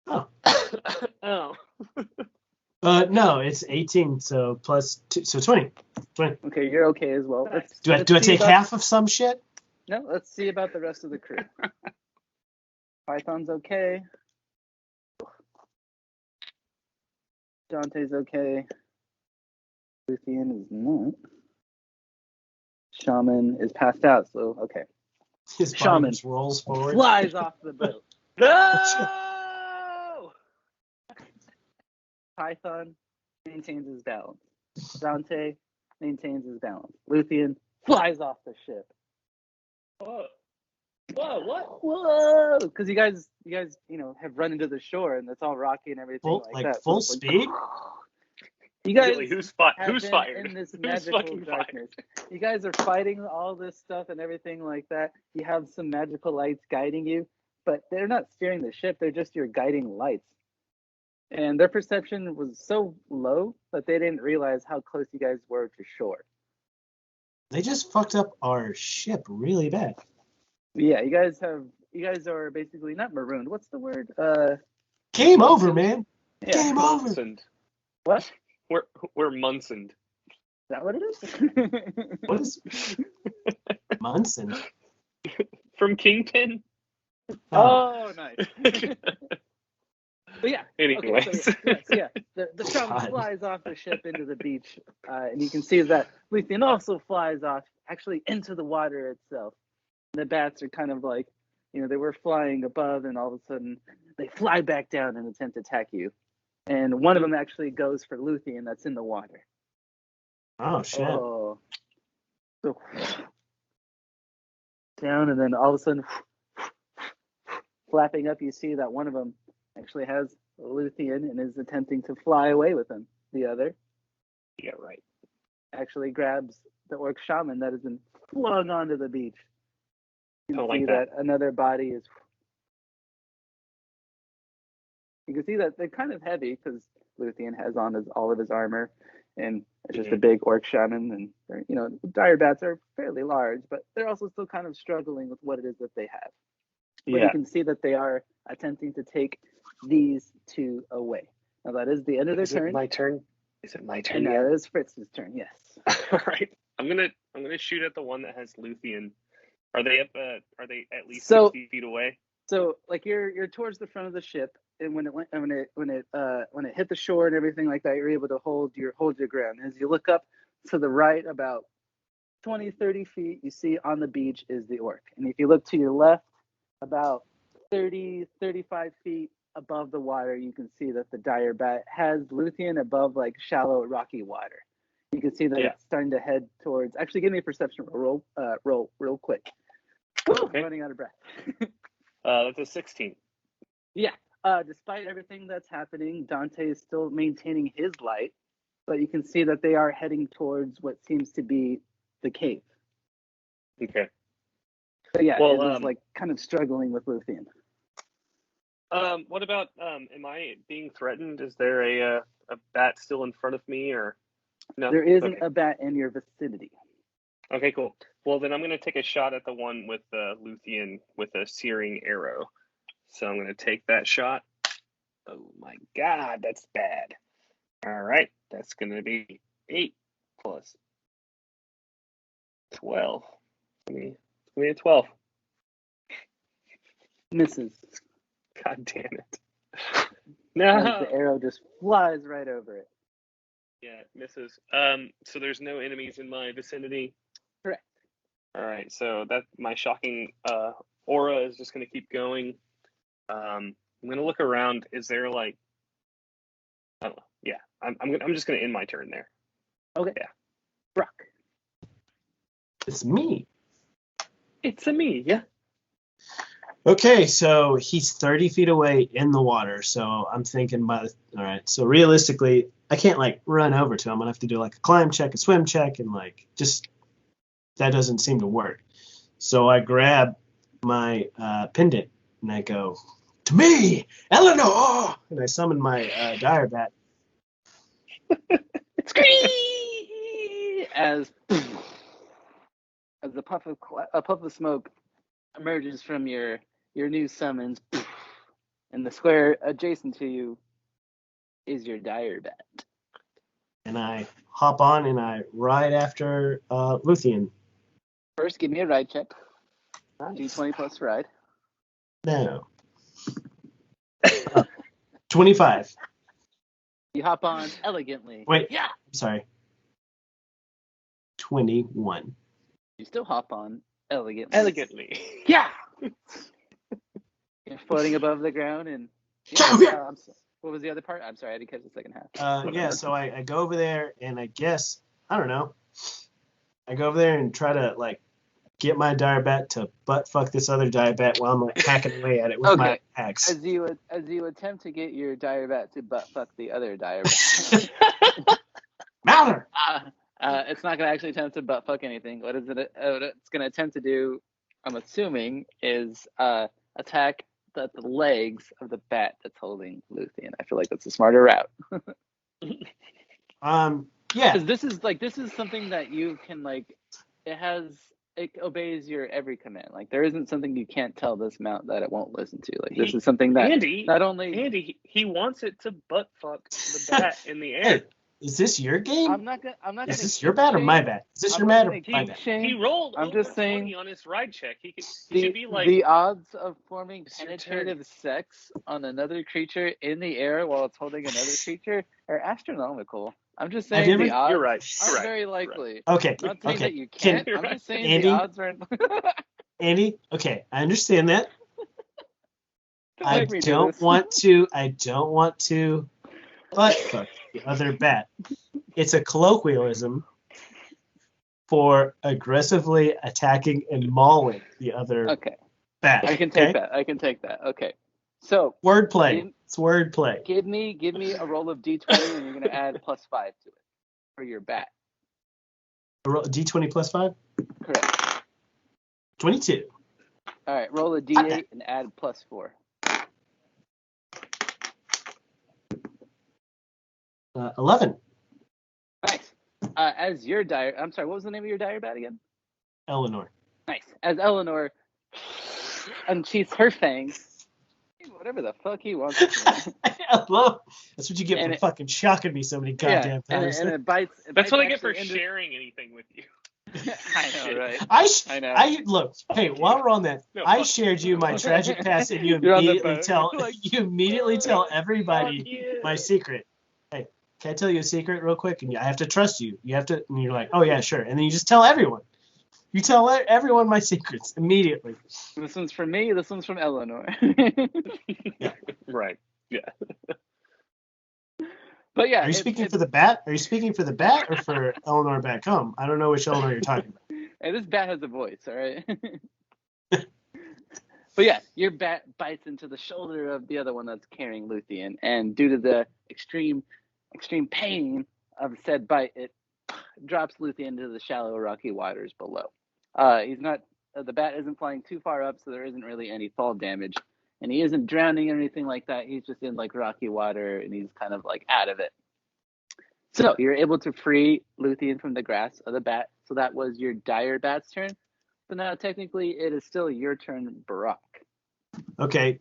Oh. Oh. No, it's 18, so plus 2, so 20. Okay, you're okay as well. Do I take half of some shit? No, let's see about the rest of the crew. Python's okay. Dante's okay. Luthien is not. Shaman is passed out, so okay. His Shaman just rolls forward. Flies off the boat. No! Python maintains his balance. Dante maintains his balance. Luthien flies off the ship. Whoa! What? Whoa! Because you guys, have run into the shore and it's all rocky and everything like that. Full speed. You guys, really, who's fired? In this magical darkness. You guys are fighting all this stuff and everything like that. You have some magical lights guiding you, but they're not steering the ship. They're just your guiding lights. And their perception was so low that they didn't realize how close you guys were to shore. They just fucked up our ship really bad. Yeah, you guys are basically not marooned. What's the word? Game over, man. Yeah. Game over. Munsoned. What? We're Munsoned. Is that what it is? What is Munson? From Kingpin? Oh, nice. But yeah. Anyways. Okay, so the shaman flies off the ship into the beach, and you can see that Luthien also flies off, actually into the water itself. The bats are kind of like, they were flying above, and all of a sudden they fly back down and attempt to attack you. And one of them actually goes for Luthien that's in the water. Oh, shit. Oh. So, down, and then all of a sudden, flapping up, you see that one of them actually has Luthien and is attempting to fly away with him. The other, Yeah, right. actually grabs the Orc Shaman that has been flung onto the beach. You can see like that another body is. You can see that they're kind of heavy because Luthien has on all of his armor, and it's just a big Orc Shaman, and dire bats are fairly large, but they're also still kind of struggling with what it is that they have. But you can see that they are attempting to take these 2 away. Now that is the end of their turn. Is it my turn? Is it my turn? And now it is Fritz's turn. Yes. All right. I'm gonna shoot at the one that has Luthien. Are they up? Are they at least 60 feet away? So like you're towards the front of the ship, and when it hit the shore and everything like that, you're able to hold your ground. As you look up to the right, about 20, 30 feet, you see on the beach is the orc. And if you look to your left, about 30, 35 feet above the water, you can see that the dire bat has Luthien above like shallow, rocky water. You can see that it's starting to head towards. Actually, give me a perception roll, real quick. Okay. I'm running out of breath. That's a 16. Yeah. Despite everything that's happening, Dante is still maintaining his light, but you can see that they are heading towards what seems to be the cave. Okay. But yeah, Well, it is like kind of struggling with Luthien. What about am I being threatened? Is there a bat still in front of me, or no? There isn't a bat in your vicinity. Okay, cool. Well, then I'm going to take a shot at the one with the Luthien with a searing arrow. So I'm going to take that shot. Oh my god, that's bad. All right, that's going to be 8 plus 12. Give me a 12. Misses. God damn it. As No. the arrow just flies right over it. Yeah, it misses. So there's no enemies in my vicinity. Correct. All right, so that my shocking aura is just going to keep going. I'm going to look around. Is there like, I don't know. Yeah, I'm just going to end my turn there. Okay. Yeah. Brock. It's me. It's a me. Yeah. Okay, so he's 30 feet away in the water. So I'm thinking all right, so realistically, I can't like run over to him. I'm gonna have to do like a climb check, a swim check, and like just that doesn't seem to work. So I grab my pendant and I go, to me, Eleanor! And I summon my dire bat. Scream! As a puff of smoke emerges from your new summons, and the square adjacent to you is your dire bat. And I hop on and I ride after Luthien. First, give me a ride check. D20 plus ride. No. 25. You hop on elegantly. Wait, Yeah. I'm sorry. 21. You still hop on elegantly. Elegantly. Yeah. You're floating above the ground and. What was the other part? I'm sorry, I didn't catch the second half. Yeah, so I go over there and I guess, I don't know. I go over there and try to like get my dire bat to butt fuck this other dire bat while I'm like hacking away at it with my axe. As you attempt to get your dire bat to butt fuck the other dire bat. Mount her! It's not going to actually attempt to butt fuck anything. What it's going to attempt to do, I'm assuming, is attack the legs of the bat that's holding Luthien. I feel like that's a smarter route. Yeah. Because this is something that you can like. It obeys your every command. Like there isn't something you can't tell this mount that it won't listen to. Like this is something that Andy, he wants it to butt fuck the bat in the air. Hey, is this your game? I'm not gonna. Is this your bat or my bat? Is this your bat or my bat? He rolled. I'm just saying 20 on his ride check. He should be like the odds of forming penetrative sex on another creature in the air while it's holding another creature are astronomical. I'm just saying the odds you're right. aren't very likely. Okay. I'm not saying that you Can- can't. I'm just saying Andy? the odds aren't. Andy, okay, I understand that. I make me do don't this. want to butt fuck the other bat. It's a colloquialism for aggressively attacking and mauling the other Okay. bat. I can take that. Okay. So Wordplay. It's wordplay. give me a roll of D20 and you're gonna add +5 to it for your bat. D20 plus 5? Correct. 22. All right, roll a D8 and add +4. 11. Nice. As your dire, I'm sorry, what was the name of your dire bat again? Eleanor. Nice. As Eleanor unsheaths her fangs, whatever the fuck he wants. I love. That's what you get for fucking shocking me so many goddamn times. And it bites. That's what I get for sharing anything with you. I know, right? I know. Look. Hey, while we're on that, I shared you my tragic past, and you immediately tell everybody my secret. Can I tell you a secret real quick? And I have to trust you. You have to, and you're like, oh yeah, sure. And then you just tell everyone. You tell everyone my secrets immediately. This one's from me. This one's from Eleanor. Right. Yeah. But yeah, Are you speaking for the bat? Are you speaking for the bat or for Eleanor back home? I don't know which Eleanor you're talking about. Hey, this bat has a voice, all right? But yeah, your bat bites into the shoulder of the other one that's carrying Luthien, and due to the extreme pain of said bite, it drops Luthien into the shallow, rocky waters below. The bat isn't flying too far up, so there isn't really any fall damage, and he isn't drowning or anything like that. He's just in like rocky water, and he's kind of like out of it. So you're able to free Luthien from the grasp of the bat. So that was your dire bat's turn. So now technically it is still your turn, Barack. Okay,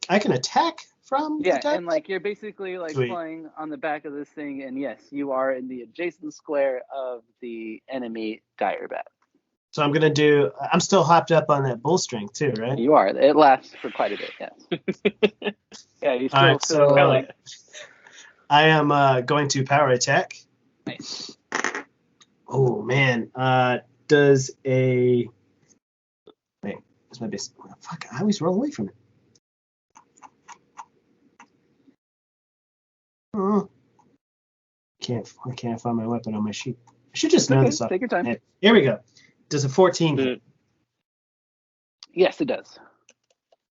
I can attack from the deck? And like you're basically like Sweet. flying on the back of this thing, and yes, you are in the adjacent square of the enemy dire bat. So I'm still hopped up on that bull strength too, right? You are. It lasts for quite a bit, yes. Yeah, you still All right, feel so like I am going to power attack. nice. Oh man, does a wait? That's my base. Fuck! I always roll away from it. Oh, I can't find my weapon on my sheet. I should just know Okay, this off. take your time. Here we go. Does a 14 hit? Yes, it does.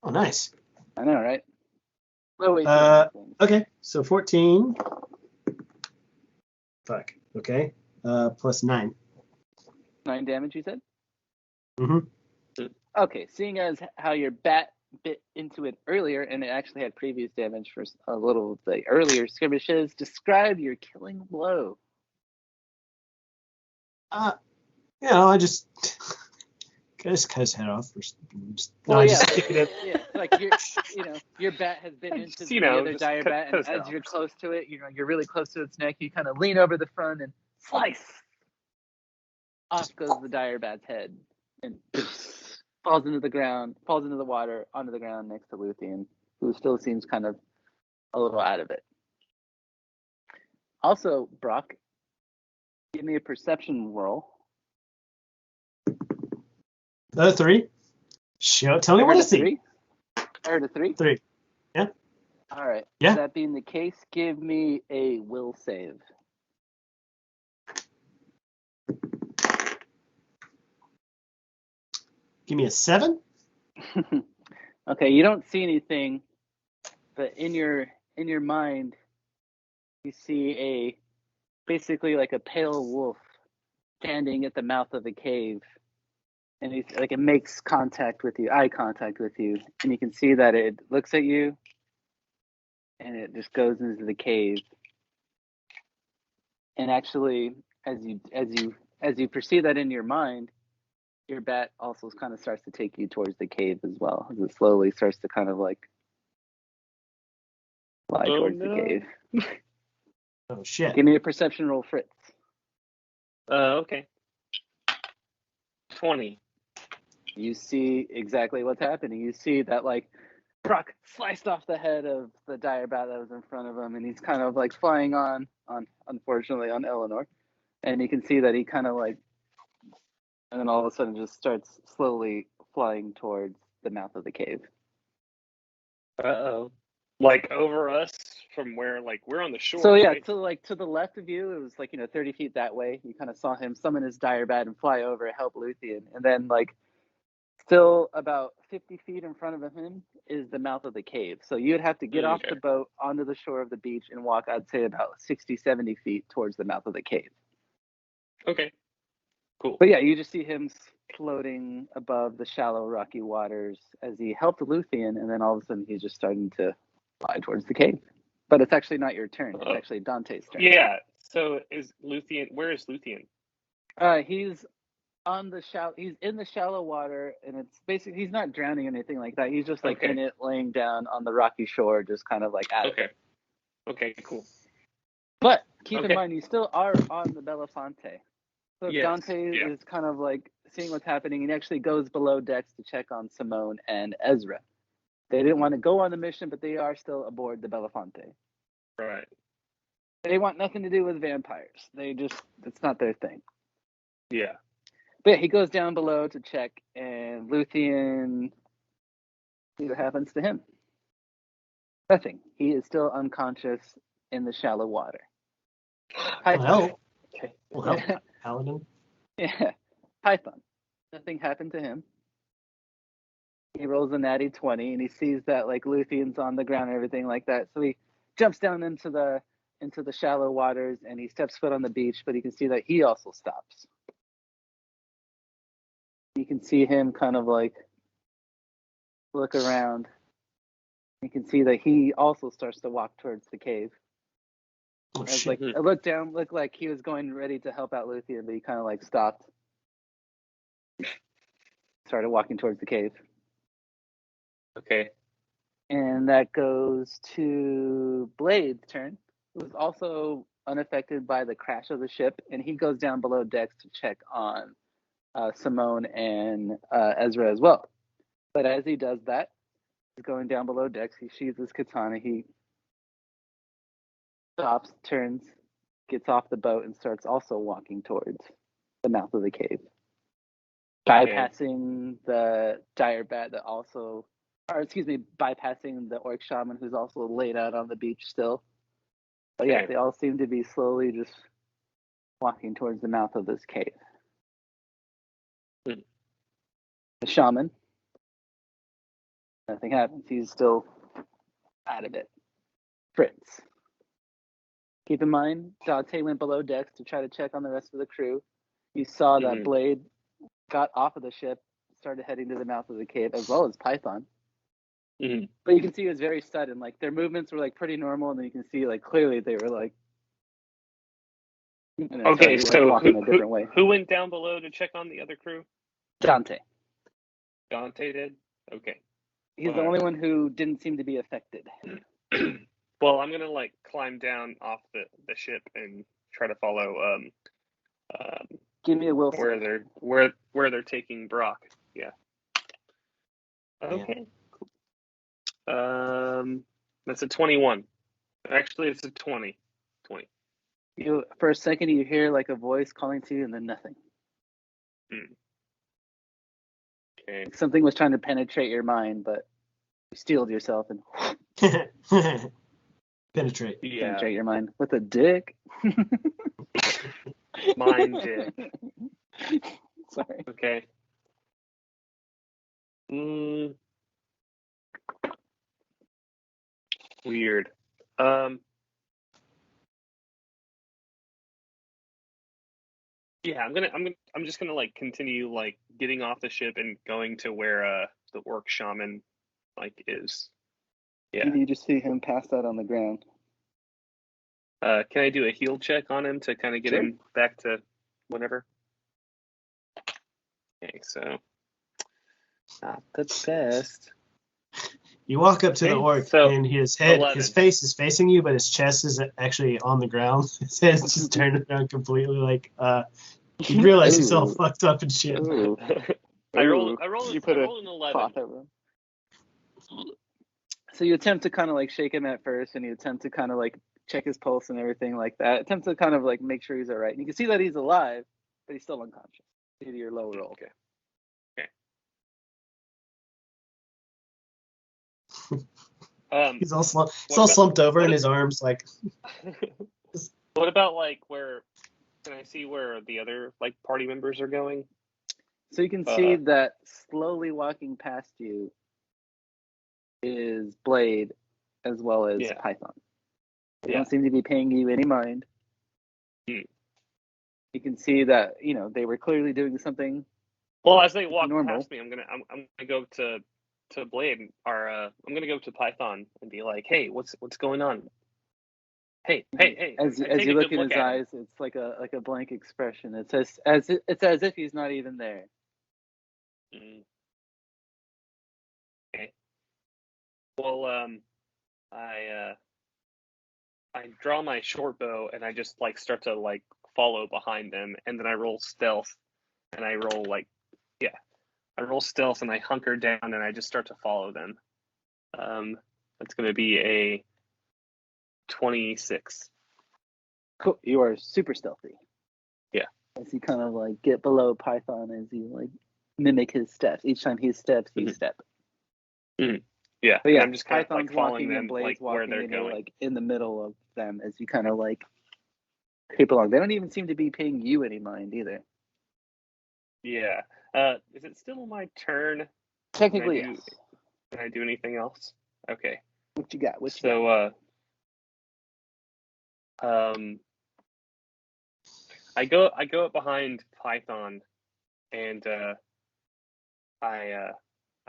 Oh, nice. I know, right? Oh wait. Okay, so 14. Fuck. Okay. Plus 9. 9 damage, you said? Mm-hmm. Okay, seeing as how your bat bit into it earlier, and it actually had previous damage for a little of the earlier skirmishes, describe your killing blow. I just cut his head off. Stick it in. Yeah, like your bat has been into the other dire bat, and as you're close to it, you're really close to its neck. You kind of lean over the front and slice. Off goes the dire bat's head, and falls into the water, onto the ground next to Luthien, who still seems kind of a little out of it. Also, Brock, give me a perception roll. 3. Tell me what to see. I heard a 3. 3. Yeah. All right. Yeah. That being the case, give me a will save. Give me a 7. Okay, you don't see anything, but in your mind, you see basically like a pale wolf standing at the mouth of a cave, and it makes eye contact with you, and you can see that it looks at you, and it just goes into the cave. And actually, as you perceive that in your mind, your bat also kind of starts to take you towards the cave as well, as it slowly starts to kind of like fly towards the cave. Oh shit! Give me a perception roll, Fritz. Okay. 20. You see exactly what's happening. You see that like Brock sliced off the head of the dire bat that was in front of him, and he's kind of like flying on unfortunately on Eleanor, and you can see that he kind of like, and then all of a sudden just starts slowly flying towards the mouth of the cave. Uh-oh. Like over us from where, like, we're on the shore. So yeah, right? to the left of you, it was like 30 feet that way. You kind of saw him summon his dire bat and fly over, help Luthien, and then like still about 50 feet in front of him is the mouth of the cave. So you'd have to get off the boat onto the shore of the beach and walk, I'd say, about 60, 70 feet towards the mouth of the cave. Okay. Cool. But yeah, you just see him floating above the shallow, rocky waters as he helped Luthien, and then all of a sudden he's just starting to fly towards the cave. But it's actually not your turn. It's actually Dante's turn. Yeah. So where is Luthien? He's he's in the shallow water, and it's basically, he's not drowning or anything like that. He's just like in it, laying down on the rocky shore, just kind of like at it. Okay, cool. But keep in mind, you still are on the Belafonte. So Dante is kind of like seeing what's happening, and actually goes below decks to check on Simone and Ezra. They didn't want to go on the mission, but they are still aboard the Belafonte. Right. They want nothing to do with vampires. It's not their thing. Yeah. But yeah, he goes down below to check, and Luthien, see what happens to him. Nothing. He is still unconscious in the shallow water. Python. Well, Paladin. Yeah, Python. Nothing happened to him. He rolls a natty 20, and he sees that like Luthien's on the ground and everything like that. So he jumps down into the shallow waters, and he steps foot on the beach. But you can see that he also stops. You can see him kind of like look around. You can see that he also starts to walk towards the cave. Oh, As, shit. like, I looked down, looked like he was going ready to help out Luthien, but he kind of like stopped. Started walking towards the cave. Okay. And that goes to Blade's turn, who's also unaffected by the crash of the ship, and he goes down below decks to check on Simone and Ezra as well. But as he does that, he's going down below decks. He sheathes his katana. He stops, turns, gets off the boat, and starts also walking towards the mouth of the cave, bypassing the dire bat that also, or excuse me, bypassing the Orc Shaman who's also laid out on the beach still. But yeah, they all seem to be slowly just walking towards the mouth of this cave. The Shaman, nothing happens. He's still out of it. Fritz. Keep in mind, Dante went below decks to try to check on the rest of the crew. You saw that Blade got off of the ship, started heading to the mouth of the cave, as well as Python. But you can see it was very sudden. Like their movements were like pretty normal, and then you can see like clearly they were like. Okay, so walking a different way. Who went down below to check on the other crew? Dante. Dante did? Okay. He's the only one who didn't seem to be affected. Well, I'm gonna like climb down off the ship and try to follow Give me a will where they're taking Brock. Yeah. Okay. Cool. That's a 21. Actually, it's a 20. 20. You for a second you hear like a voice calling to you, and then nothing. Okay. Something was trying to penetrate your mind, but you steeled yourself and Penetrate your mind with a dick. Mind dick. Sorry. Okay. Weird. Yeah, I'm just gonna like continue like getting off the ship and going to where the Orc Shaman like is. Yeah. You just see him passed out on the ground. Can I do a heal check on him to kind of get him back to whatever? Okay, so not the best. You walk up to the orc, and his head, 11. his face is facing you, but his chest is actually on the ground. His head's just turned around completely, like you realize he's all fucked up and shit. I rolled an 11. So you attempt to kind of like shake him at first, and you attempt to kind of like check his pulse and everything like that. Attempt to kind of like make sure he's all right. And you can see that he's alive, but he's still unconscious due to your low roll. Okay. He's all slumped over in his arms, like. What about like where? Can I see where the other like party members are going? So you can see that slowly walking past you is Blade, as well as Python. They don't seem to be paying you any mind. You can see that they were clearly doing something. Well, as they walk normal. past me, I'm gonna go to Blade, or I'm gonna go to Python and be like, "Hey, what's going on? Hey!" As you look in his eyes, it's like a blank expression. It's as if he's not even there. Okay. Well, I draw my short bow and I just like start to like follow behind them, and then I roll stealth, and I roll stealth and I hunker down and I just start to follow them. That's going to be a 26. Cool. You are super stealthy. Yeah. as you kind of like get below Python, as you like mimic his steps. Each time he steps, you step. Mm. Yeah, But yeah, and I'm just kind of Python's like following walking and them, Blade's like walking, where they're and you're going. like in the middle of them as you kind of like creep along. They don't even seem to be paying you any mind either. Yeah. Is it still my turn? Technically, yes. Can I do anything else? Okay. What you got? I go up behind Python, and I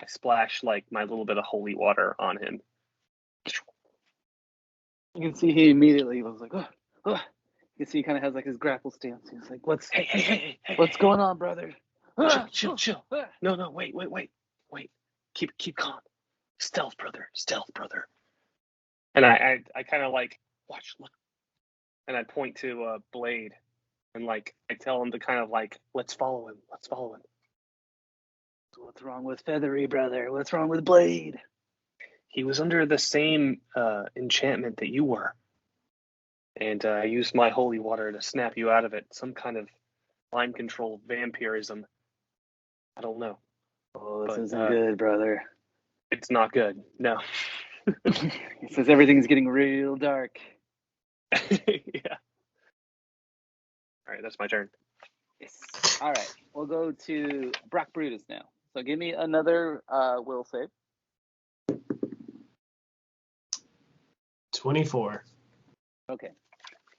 splash like my little bit of holy water on him. You can see he immediately was like, oh, oh. You can see he kind of has like his grapple stance. He's like, Hey, what's going on, brother? Chill. No, wait. Keep calm. Stealth, brother. And I kind of like, look. And I point to Blade, and like I tell him to kind of like, let's follow him. What's wrong with Feathery, brother? What's wrong with Blade? He was under the same enchantment that you were. And I used my holy water to snap you out of it. Some kind of mind control vampirism. I don't know. Oh, this isn't good, brother. It's not good. No. He says everything's getting real dark. Yeah. All right, that's my turn. Yes. All right, we'll go to Brock Brutus now. So give me another will save. 24. Okay.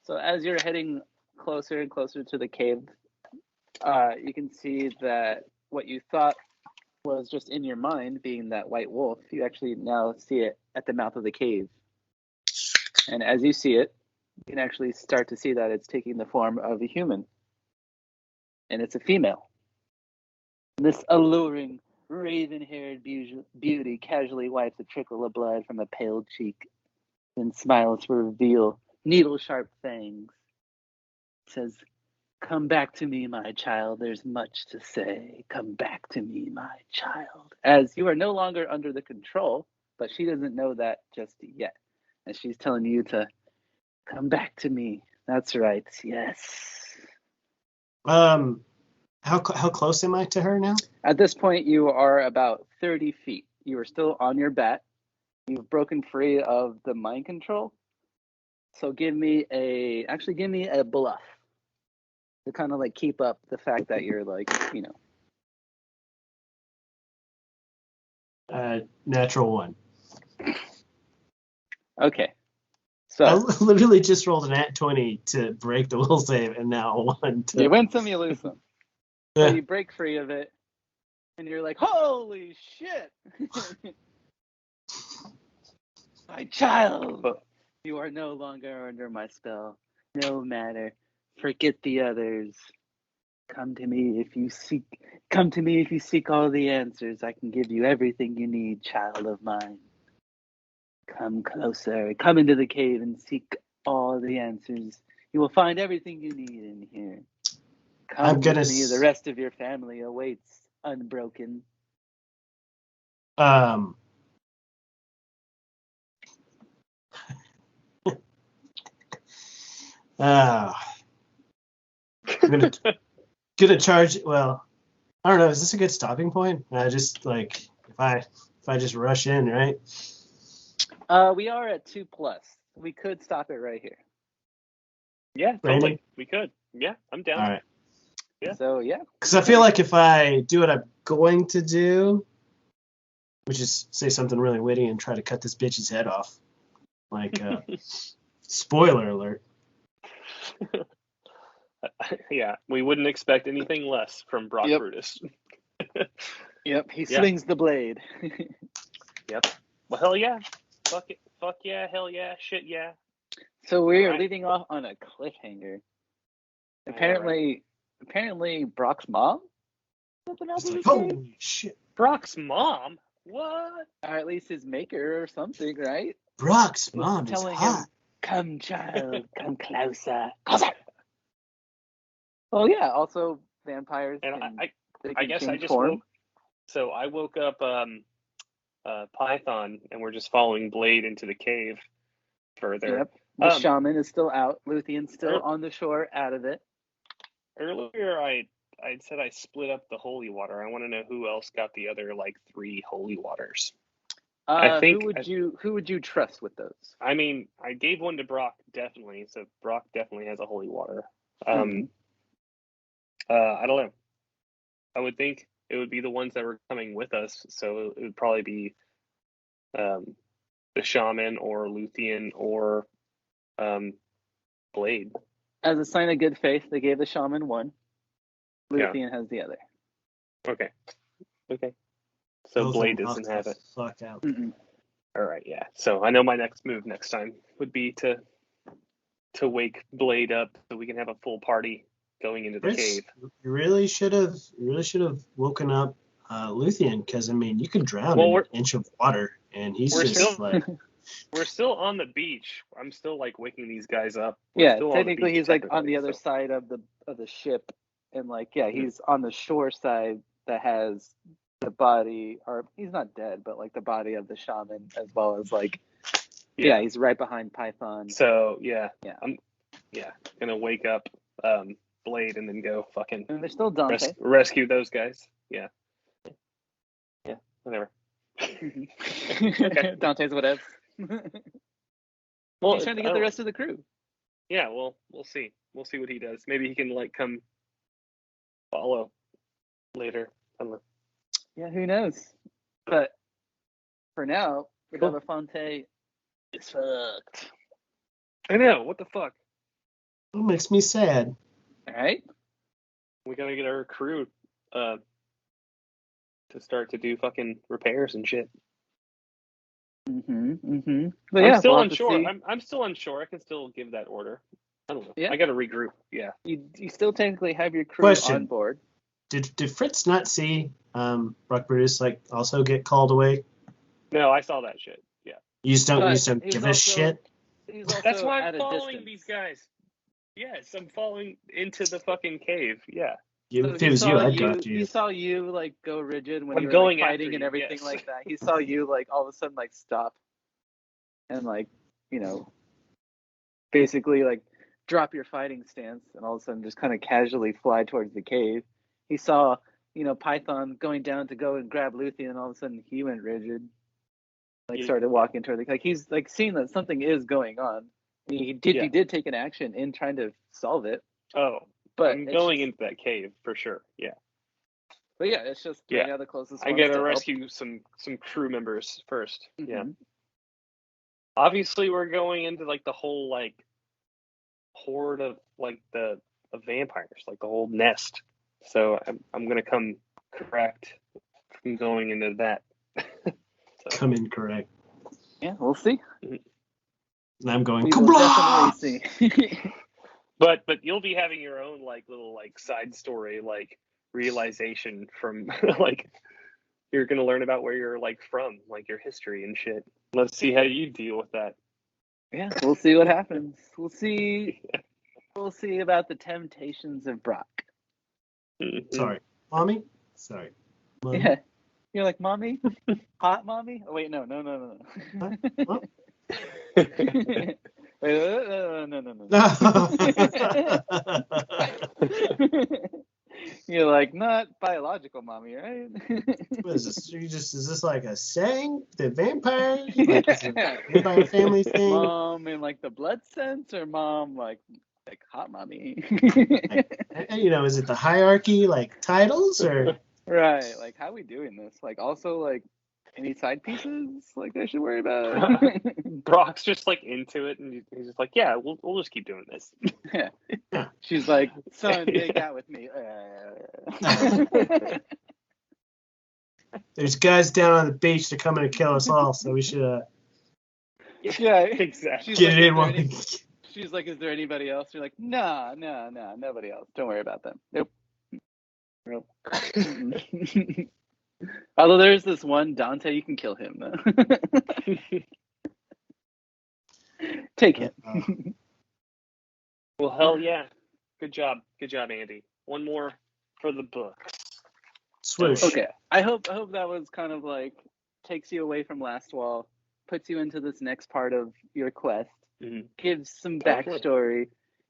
So as you're heading closer and closer to the cave, you can see that what you thought was just in your mind, being that white wolf, you actually now see it at the mouth of the cave. And as you see it, you can actually start to see that it's taking the form of a human. And it's a female. This alluring, raven-haired beauty casually wipes a trickle of blood from a pale cheek, then smiles to reveal needle-sharp fangs. Says, "Come back to me, my child. There's much to say. Come back to me, my child." As you are no longer under the control, but she doesn't know that just yet. And she's telling you to come back to me. That's right. Yes. How close am I to her now? At this point, you are about 30 feet. You are still on your bat. You've broken free of the mind control. So give me a bluff to kind of like keep up the fact that you're like, Natural 1. Okay. I So literally just rolled a nat 20 to break the will save, and now 1 to... you win some, you lose some. Yeah. So you break free of it, and you're like, holy shit! My child! You are no longer under my spell. No matter. Forget the others. Come to me if you seek all the answers. I can give you everything you need, child of mine. Come closer. Come into the cave and seek all the answers. You will find everything you need in here. Come with me. The rest of your family awaits unbroken. I'm gonna charge. Well, I don't know. Is this a good stopping point? Just like if I just rush in, right? We are at 2+. We could stop it right here. Yeah, totally. We could. Yeah, I'm down. All right. Yeah. So yeah. Because I feel like if I do what I'm going to do, which is say something really witty and try to cut this bitch's head off, like spoiler alert. Yeah, we wouldn't expect anything less from Brock Brutus. Yep, he swings the blade. Yep. Well, hell yeah. Fuck it. Fuck yeah. Hell yeah. Shit yeah. So we are leaving off on a cliffhanger. Apparently Brock's mom? Something else like, holy shit. Brock's mom? What? Or at least his maker or something, right? Brock's mom is hot. Him, come, child, come closer. Closer! Oh, yeah, also vampires. And can I guess I just form. I woke up Python, and we're just following Blade into the cave further. Yep. The shaman is still out. Luthien's still on the shore, out of it. earlier I said I split up the holy water. I want to know who else got the other like 3 holy waters. I think who would you trust with those? I mean, I gave one to Brock definitely, so Brock definitely has a holy water. Mhm. I don't know. I would think it would be the ones that were coming with us, so it would probably be the Shaman or Luthien or Blade. As a sign of good faith, they gave the Shaman one. Yeah. Luthien has the other. Okay. So Both Blade of them doesn't knock have the it. Fuck out. Mm-mm. All right, yeah. So I know my next move next time would be to wake Blade up so we can have a full party going into the Chris, cave. you really should have woken up Luthien, because I mean you can drown Well, in we're- an inch of water, and he's we're just still- like We're still on the beach. I'm still like waking these guys up. We're Yeah, still on the technically beach, he's like on the technically, other so- side of the ship, and like he's on the shore side that has the body, or he's not dead, but like the body of the shaman, as well as like he's right behind Python. So yeah. Yeah. I'm gonna wake up Blade and then go fucking And there's still Dante. rescue those guys. Yeah, whatever. Okay. Dante's whatevs. Well, He's trying to get the rest of the crew. Yeah, well, we'll see. We'll see what he does. Maybe he can like come follow later. I don't know. Yeah, who knows? But for now, the Cool. Belafonte is fucked. I know. What the fuck? it makes me sad. All right. We gotta get our crew to start to do fucking repairs and shit. But I'm still we'll have to unsure. see. I'm still unsure. I can still give that order. I don't know. Yeah. I gotta regroup. Yeah. You still technically have your crew Question. on board. Did Fritz not see Brock Brutus like also get called away? No, I saw that shit. Yeah. You just don't But he's give a also- shit. He's also That's why at I'm a following distance. these guys. Yes, I'm falling into the fucking cave. Yeah. If he it was you, saw I'd go after He you. saw you like go rigid when I'm you were going like, after fighting and you, everything yes. like that. He saw you like all of a sudden like stop and like basically like drop your fighting stance and all of a sudden just kind of casually fly towards the cave. He saw Python going down to go and grab Luthien, and all of a sudden he went rigid, like Yeah. started walking toward the like he's like seeing that something is going on. He did take an action in trying to solve it, Oh, but I'm it's going just- into that cave for sure. Yeah. But yeah, it's just right now the closest. I one is gotta to rescue some crew members first. help. Yeah. Mhm. Obviously, we're going into like the whole like horde of like the of vampires, like the whole nest. So I'm gonna come correct from going into that. So, Come in correct. Yeah, we'll see. And I'm going, We will Kablah! definitely see. but you'll be having your own like little like side story like realization from like you're gonna learn about where you're like from, like your history and shit. Let's see how you deal with that. Yeah, we'll see what happens. We'll see. We'll see about the temptations of Brock. Mhm. Sorry. Mommy? Sorry. Mommy? Yeah. You're like, mommy? Hot mommy? Oh, wait, no. Huh? Wait, no. You're like, not biological mommy, right? What is this? Is this like a saying? The vampire? Like, is it a vampire family thing? Mom in like the blood sense, or mom like hot mommy? Is it the hierarchy, like titles, or? Right, like how we doing this? Like also like any side pieces like I should worry about? Brock's just like into it, and he's just like, "Yeah, we'll just keep doing this." Yeah. She's like, son, make out with me. There's guys down on the beach that are coming to kill us all, so we should Yeah, Exactly. She's get like, it in "Is there while any-" we She's like, is there anybody else? You're like, nah, nobody else. Don't worry about them. Nope. Mm-mm. Although there's this one Dante, you can kill him though. Take him. Well, hell yeah. Good job, Andy. One more for the books. swoosh. Okay. I hope that was kind of like takes you away from Last Wall, puts you into this next part of your quest, Mhm. gives some Hopefully. backstory,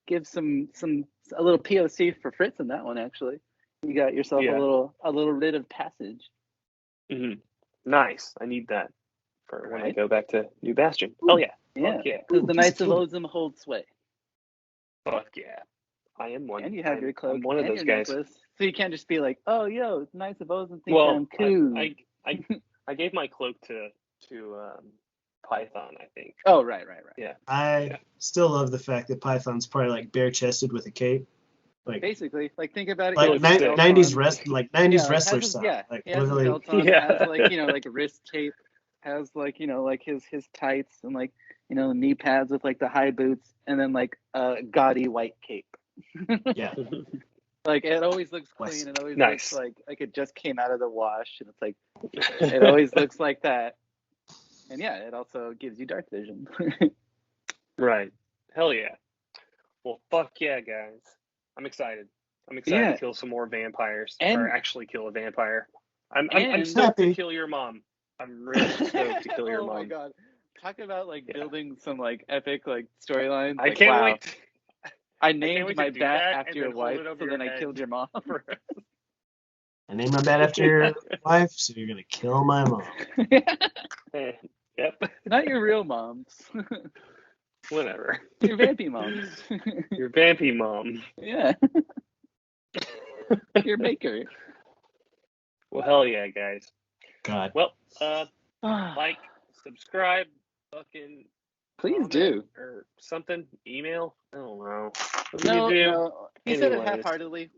give a little POC for Fritz in that one. Actually, you got yourself Yeah. a little writ of passage. Mm-hmm. Nice. I need that for when I Right. go back to New Bastion. Oh yeah. Yeah, Fuck yeah. because the Ooh, Knights of cool. Ozum hold sway, Fuck yeah. I am one. and you have your cloak I'm one of and those your guys. necklace, so you can't just be like, "Oh, yo, Knights of Ozum think Well, I'm cool." I gave my cloak to Python, I think. Oh, right. Yeah. I still love the fact that Python's probably like bare chested with a cape. Like Basically, like think about it. like he has his belt 90s on. '90s like, wrestler has his, style. yeah, Like he has his literally. belt on. Yeah. Has like like a wrist tape. Has like like his tights and like knee pads with like the high boots, and then like a gaudy white cape. Yeah. Like it always looks Nice. clean. It always Nice. looks like it just came out of the wash, and it's like it always looks like that. And yeah, it also gives you dark vision. Right. Hell yeah. Well, fuck yeah, guys. I'm excited. I'm excited Yeah. to kill some more vampires, And- or actually kill a vampire. I'm and- stoked to Happy. kill your mom. I'm really stoked to kill your Oh mom. my god! Talk about like Yeah. building some like epic like storylines. I Like, can't wow. wait. I can't named wait my to do bat that after and your then hold wife, it over so your then I head. killed your mom. I named my bat after your wife, so you're gonna kill my mom. Yep. Not your real moms. Whatever. Your vampy moms. Your vampy mom. Yeah. Your maker. Well, hell yeah, guys. God. Well, like, subscribe, fucking Please comment do. or something. Email. I don't know. What do No, you do? no. He said it Anyways. half-heartedly.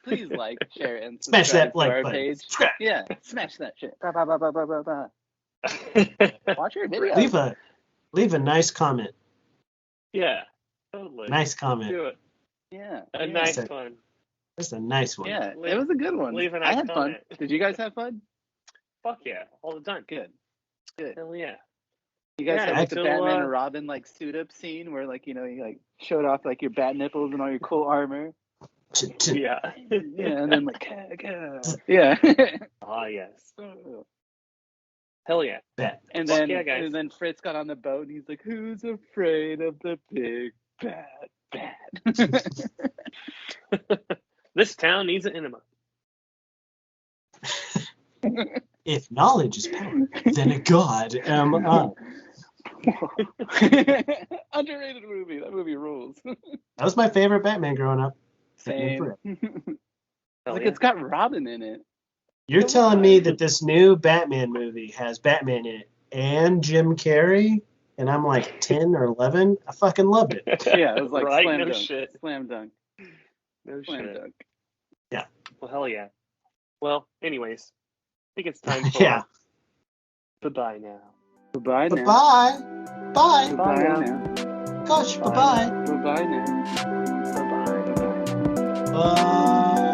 Please like, share, and Smash subscribe that to like our button. page. Subscribe. Yeah, smash that shit. Ba, ba, ba, ba, ba, ba, ba. Watch your video. Leave a nice comment. Yeah, totally. Nice comment. Do it. Yeah. A yeah. nice Said- one. That's a nice one. Yeah, it was a good one. Leave a I nice had comment. fun. Did you guys have fun? Fuck yeah, all the time. Good. Good. Hell yeah. You guys Yeah, had like the so, Batman and Robin like suit up scene where like you like showed off like your bat nipples and all your cool armor. Yeah. Yeah, and then like yeah. Ah, yes. Hell yeah. Bet. And Fuck then yeah, guys. and then Fritz got on the boat and he's like, "Who's afraid of the big bad bat?" This town needs an enema. If knowledge is power, then a god am I. Underrated movie. That movie rules. That was my favorite Batman growing up. Same. Hell Like yeah. it's got Robin in it. You're Come telling on. me that this new Batman movie has Batman in it and Jim Carrey, and I'm like 10 or 11? I fucking loved it. Yeah, it was like Right? slam No dunk. shit. Slam dunk. No Slam shit. dunk. Well, hell yeah. Well, anyways, I think it's time for Yeah. Bye-bye now. Goodbye now. Bye-bye. Bye. Goodbye Bye now. Gosh, Bye. bye-bye. Goodbye now. Bye-bye. Bye.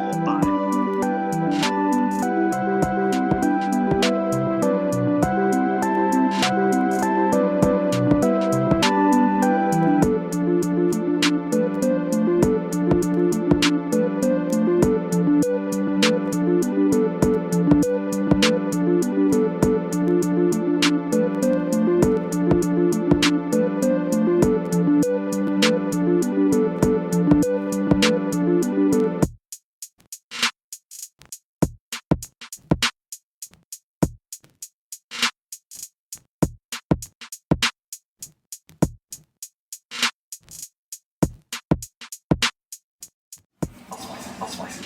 I'll slice it.